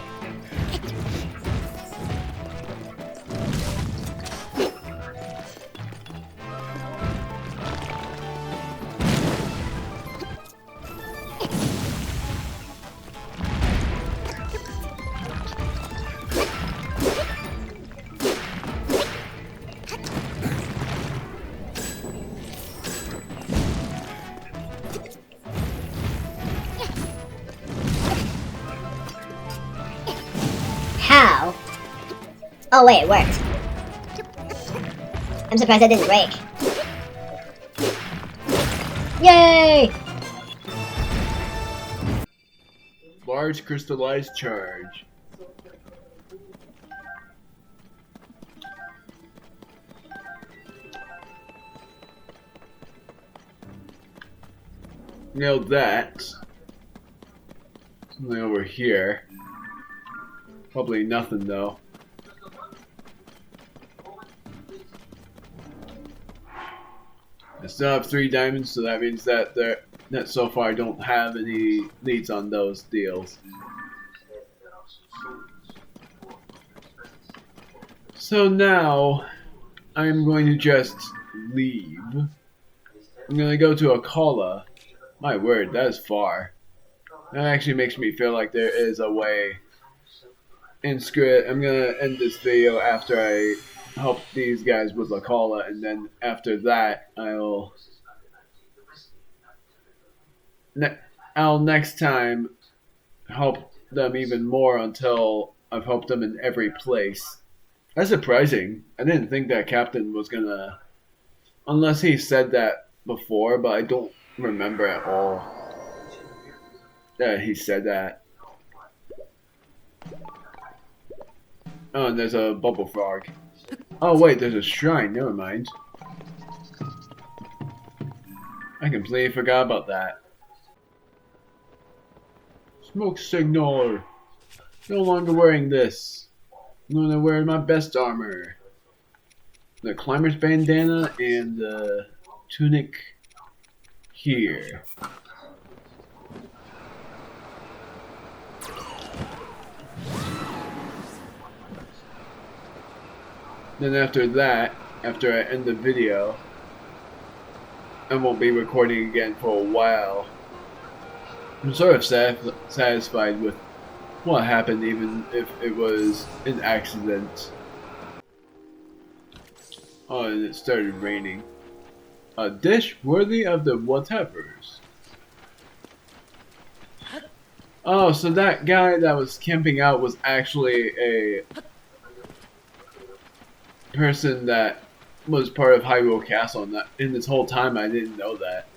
How? Oh wait, it worked. I'm surprised I didn't break. Yay! Large crystallized charge. Nailed that. Something over here. Probably nothing though. I still have 3 diamonds, so that means that so far I don't have any leads on those deals. So now I'm going to just leave. I'm going to go to Akala. My word, that is far. That actually makes me feel like there is a way. And screw it, I'm gonna end this video after I help these guys with Akala, and then after that, I'll next time help them even more until I've helped them in every place. That's surprising. I didn't think that Captain was gonna, unless he said that before, but I don't remember at all that he said that. Oh, and there's a bubble frog. Oh wait, there's a shrine, never mind. I completely forgot about that. Smoke signal! No longer wearing this. I'm gonna wear my best armor. The climber's bandana and the tunic here. Then after that, after I end the video, I won't be recording again for a while. I'm sort of satisfied with what happened, even if it was an accident. Oh, and it started raining. A dish worthy of the whatevers. Oh, so that guy that was camping out was actually a person that was part of Hyrule Castle, and that in this whole time I didn't know that.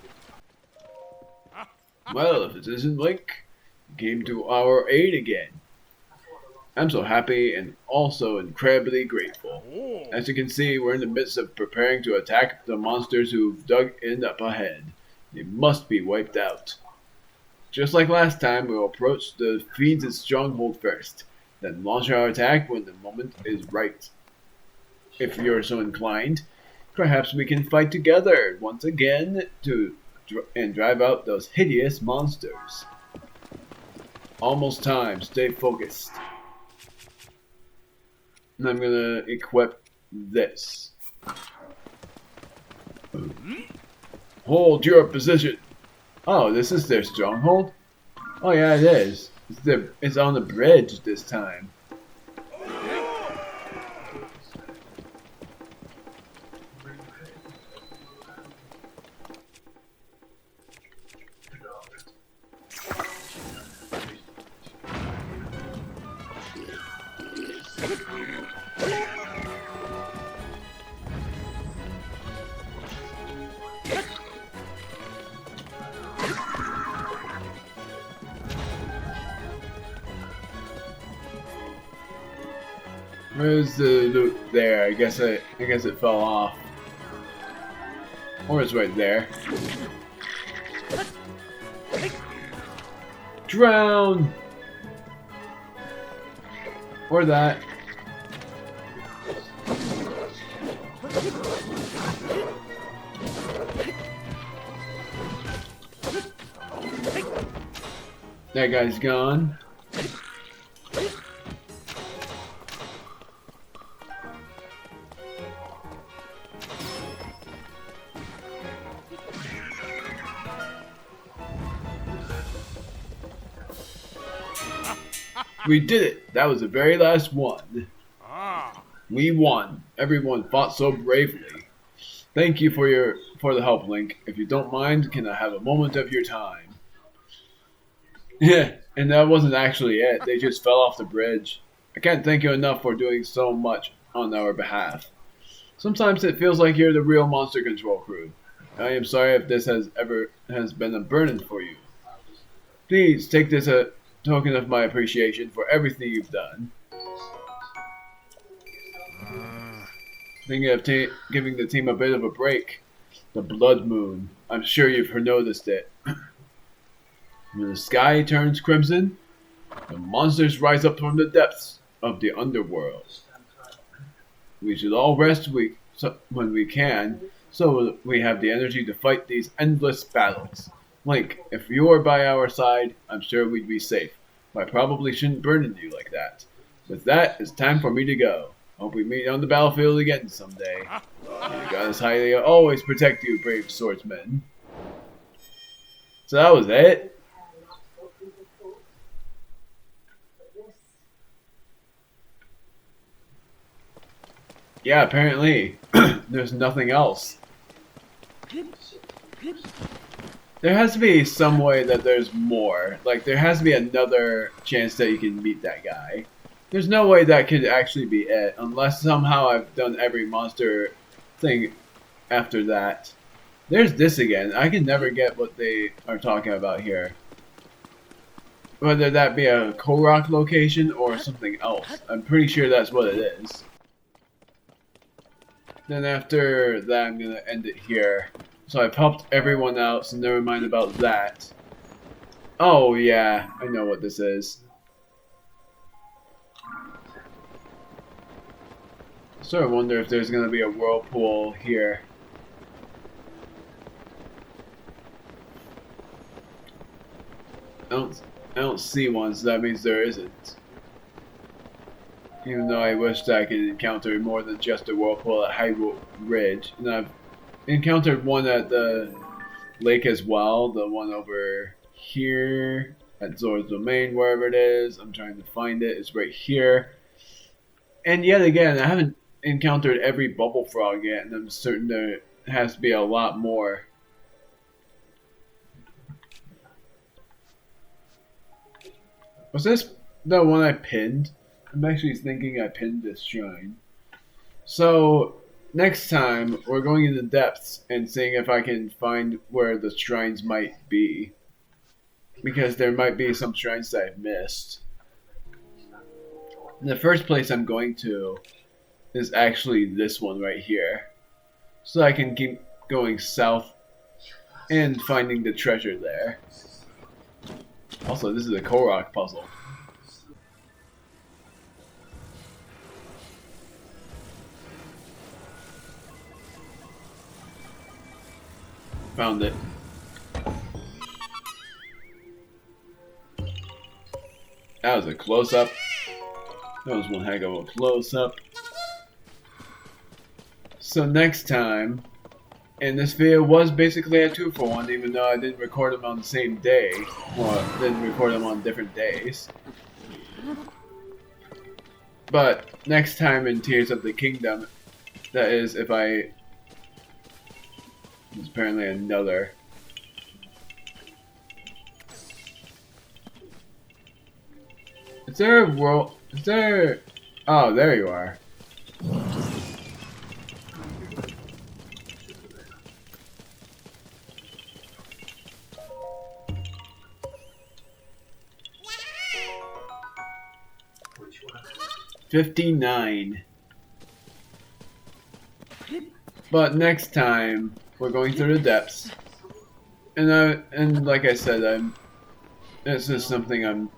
Well, if it isn't Link, he came to our aid again. I'm so happy and also incredibly grateful. As you can see, we're in the midst of preparing to attack the monsters who've dug in up ahead. They must be wiped out. Just like last time, we'll approach the Fiends' stronghold first, then launch our attack when the moment is right. If you're so inclined, perhaps we can fight together once again and drive out those hideous monsters. Almost time, stay focused. And I'm gonna equip this. Hold your position. Oh, this is their stronghold? Oh yeah, it is. It's on the bridge this time. Where's the loot there? I guess it fell off. Or it's right there. Drown! Or that. That guy's gone. We did it! That was the very last one. We won. Everyone fought so bravely. Thank you for the help, Link. If you don't mind, can I have a moment of your time? Yeah, and that wasn't actually it. They just fell off the bridge. I can't thank you enough for doing so much on our behalf. Sometimes it feels like you're the real monster control crew. I am sorry if this has been a burden for you. Please take this a token of my appreciation for everything you've done. Thinking of giving the team a bit of a break. The Blood Moon. I'm sure you've noticed it. When the sky turns crimson, the monsters rise up from the depths of the underworld. We should all rest when we can, so we have the energy to fight these endless battles. Link, if you were by our side, I'm sure we'd be safe. But I probably shouldn't burden you like that. With that, it's time for me to go. Hope we meet on the battlefield again someday. May Goddess Hylia always protect you, brave swordsmen. So that was it. Yeah, apparently. There's nothing else. There has to be some way that there's more. Like, there has to be another chance that you can meet that guy. There's no way that could actually be it, unless somehow I've done every monster thing after that. There's this again. I can never get what they are talking about here. Whether that be a Korok location or something else. I'm pretty sure that's what it is. Then after that, I'm going to end it here. So I've helped everyone out, so never mind about that. Oh yeah, I know what this is. Sort of wonder if there's going to be a whirlpool here. I don't see one, so that means there isn't. Even though I wish that I could encounter more than just a whirlpool at High Ridge. And I've encountered one at the lake as well. The one over here at Zora's Domain, wherever it is. I'm trying to find it. It's right here. And yet again, I haven't encountered every bubble frog yet, and I'm certain there has to be a lot more. Was this the one I pinned? I'm actually thinking I pinned this shrine. So, next time, we're going into the depths and seeing if I can find where the shrines might be. Because there might be some shrines that I've missed. The first place I'm going to is actually this one right here. So I can keep going south and finding the treasure there. Also, this is a Korok puzzle. Found it. That was a close-up. That was one heck of a close-up. So next time, and this video was basically a 2-for-1, even though I didn't record them on the same day. Well, I didn't record them on different days. But next time in Tears of the Kingdom, that is if I... There's apparently another. Is there a world? Is there? Oh, there you are. $59. But next time we're going through the depths, and like I said, this is something I'm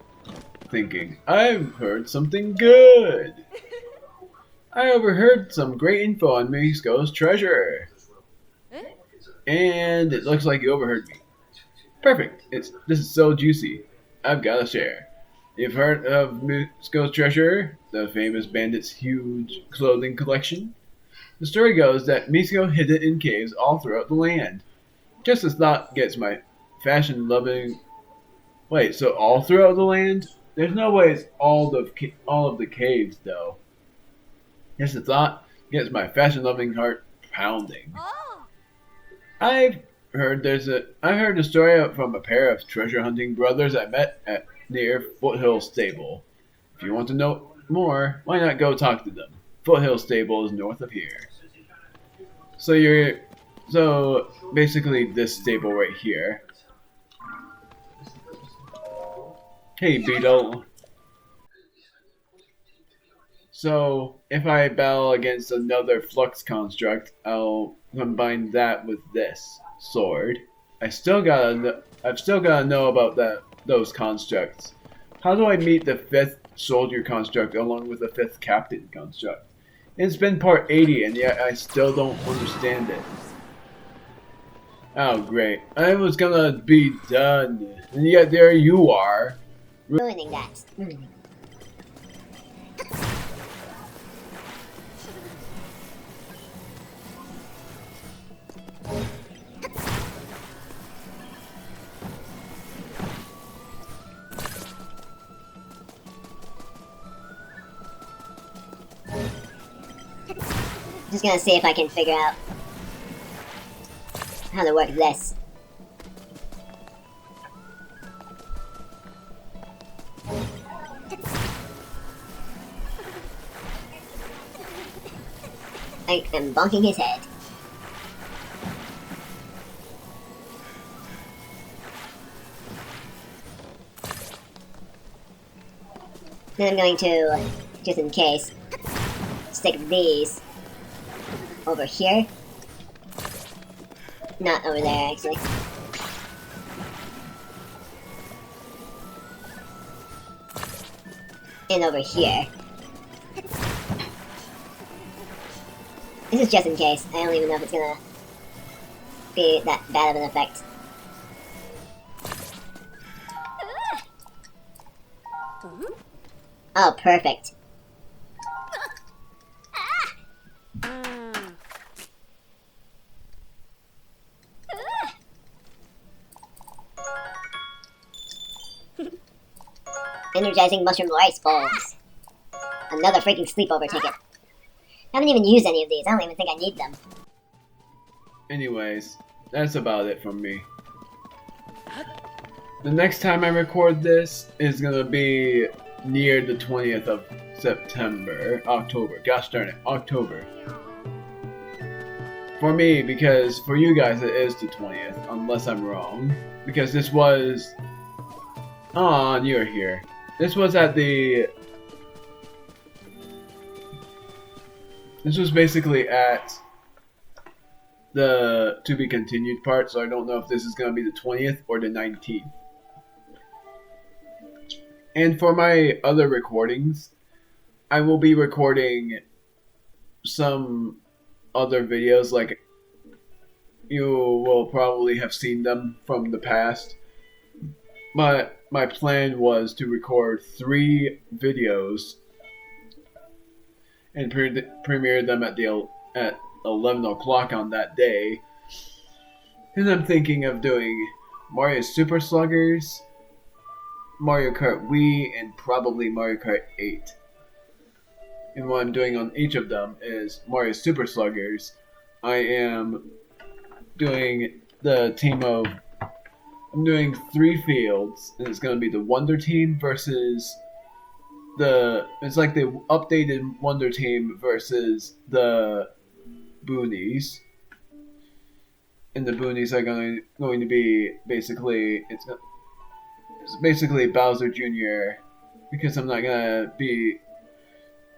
thinking. I've heard something good. I overheard some great info on Mexico's treasure, and it looks like you overheard me. Perfect. This is so juicy. I've got to share. You've heard of Mexico's treasure, the famous bandit's huge clothing collection? The story goes that Mexico hid it in caves all throughout the land. Just as thought gets my fashion-loving... Wait, so all throughout the land? There's no way it's all of the caves, though. Just a thought gets my fashion-loving heart pounding. I've heard a story from a pair of treasure-hunting brothers I met at near Foothill Stable. If you want to know more, why not go talk to them? Foothill Stable is north of here. So basically this stable right here. Hey, Beetle. So if I battle against another flux construct, I'll combine that with this sword. I've still gotta know about those constructs. How do I meet the 5th soldier construct along with the 5th captain construct? It's been part 80 and yet I still don't understand it. Oh great, I was gonna be done, and yet there you are. Ruining that. Just gonna see if I can figure out how to work this. I am bonking his head. Then I'm going to, just in case, stick these over here. Not over there, actually. And over here. This is just in case. I don't even know if it's gonna be that bad of an effect. Oh, perfect. energizing mushroom rice bowls. Another freaking sleepover ticket. Haven't even used any of these. I don't even think I need them. Anyways, that's about it from me. The next time I record this is gonna be near the 20th of October. Gosh darn it, October. For me, because for you guys it is the 20th, unless I'm wrong. Because this was... Aw, you're here. This was at the... This was basically at the to be continued part, so I don't know if this is going to be the 20th or the 19th. And for my other recordings, I will be recording some other videos, like you will probably have seen them from the past. My plan was to record 3 videos and premiere them at 11 o'clock on that day. And I'm thinking of doing Mario Super Sluggers, Mario Kart Wii, and probably Mario Kart 8. And what I'm doing on each of them is Mario Super Sluggers. I am doing the team of... I'm doing 3 fields, and it's going to be the Wonder Team versus the... It's like the updated Wonder Team versus the Boonies. And the Boonies are going to be basically... It's basically Bowser Jr. Because I'm not going to be...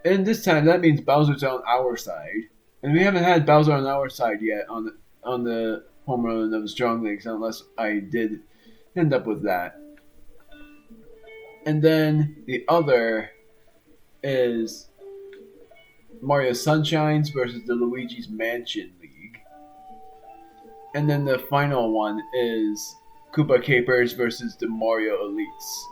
And this time, that means Bowser's on our side. And we haven't had Bowser on our side yet on the home run of Strong Links, unless I did end up with that. And then the other is Mario Sunshines versus the Luigi's Mansion League. And then the final one is Koopa Capers versus the Mario Elites.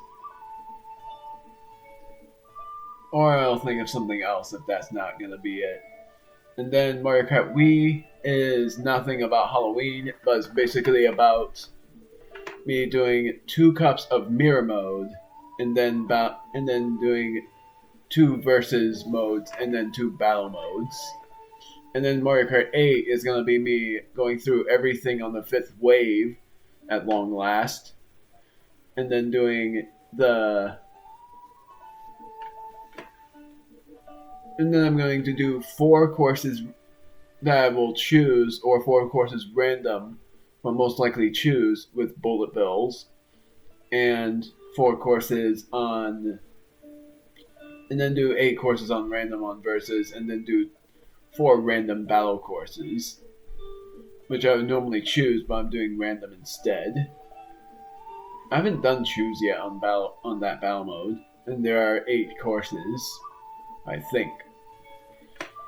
Or I'll think of something else if that's not going to be it. And then Mario Kart Wii is nothing about Halloween, but it's basically about me doing 2 cups of mirror mode, and then doing 2 versus modes, and then 2 battle modes. And then Mario Kart 8 is going to be me going through everything on the 5th wave at long last. And then doing the... And then I'm going to do 4 courses that I will choose, or 4 courses random, but most likely choose with bullet bills. And 4 courses on... And then do 8 courses on random on versus, and then do 4 random battle courses. Which I would normally choose, but I'm doing random instead. I haven't done choose yet on that battle mode. And there are 8 courses, I think.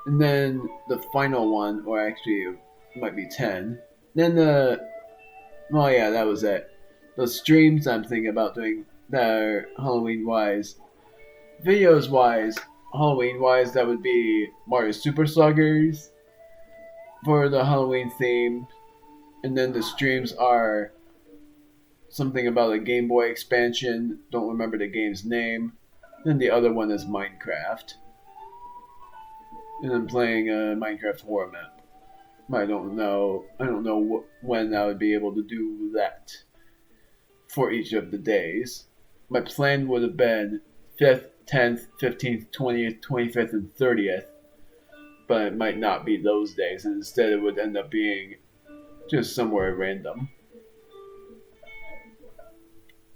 And then the final one, or actually it might be 10. Then well yeah, that was it. The streams I'm thinking about doing that are Halloween-wise. Videos-wise, Halloween-wise, that would be Mario Super Sluggers for the Halloween theme. And then the streams are something about a Game Boy expansion. Don't remember the game's name. And the other one is Minecraft. And I'm playing a Minecraft horror map. I don't know when I would be able to do that for each of the days. My plan would have been 5th, 10th, 15th, 20th, 25th, and 30th. But it might not be those days, and instead it would end up being just somewhere random.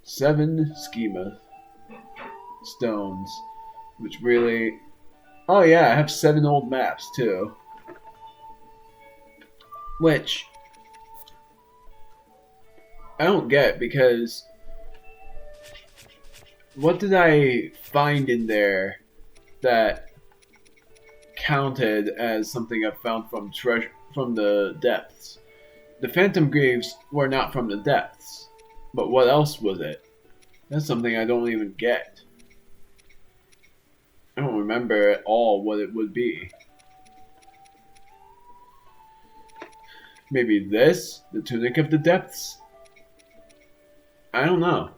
7 schema stones, which really... Oh yeah, I have 7 old maps too. Which I don't get, because what did I find in there that counted as something I found from the depths? The Phantom Greaves were not from the depths, but what else was it? That's something I don't even get. I don't remember at all what it would be. Maybe this? The Tunic of the Depths? I don't know.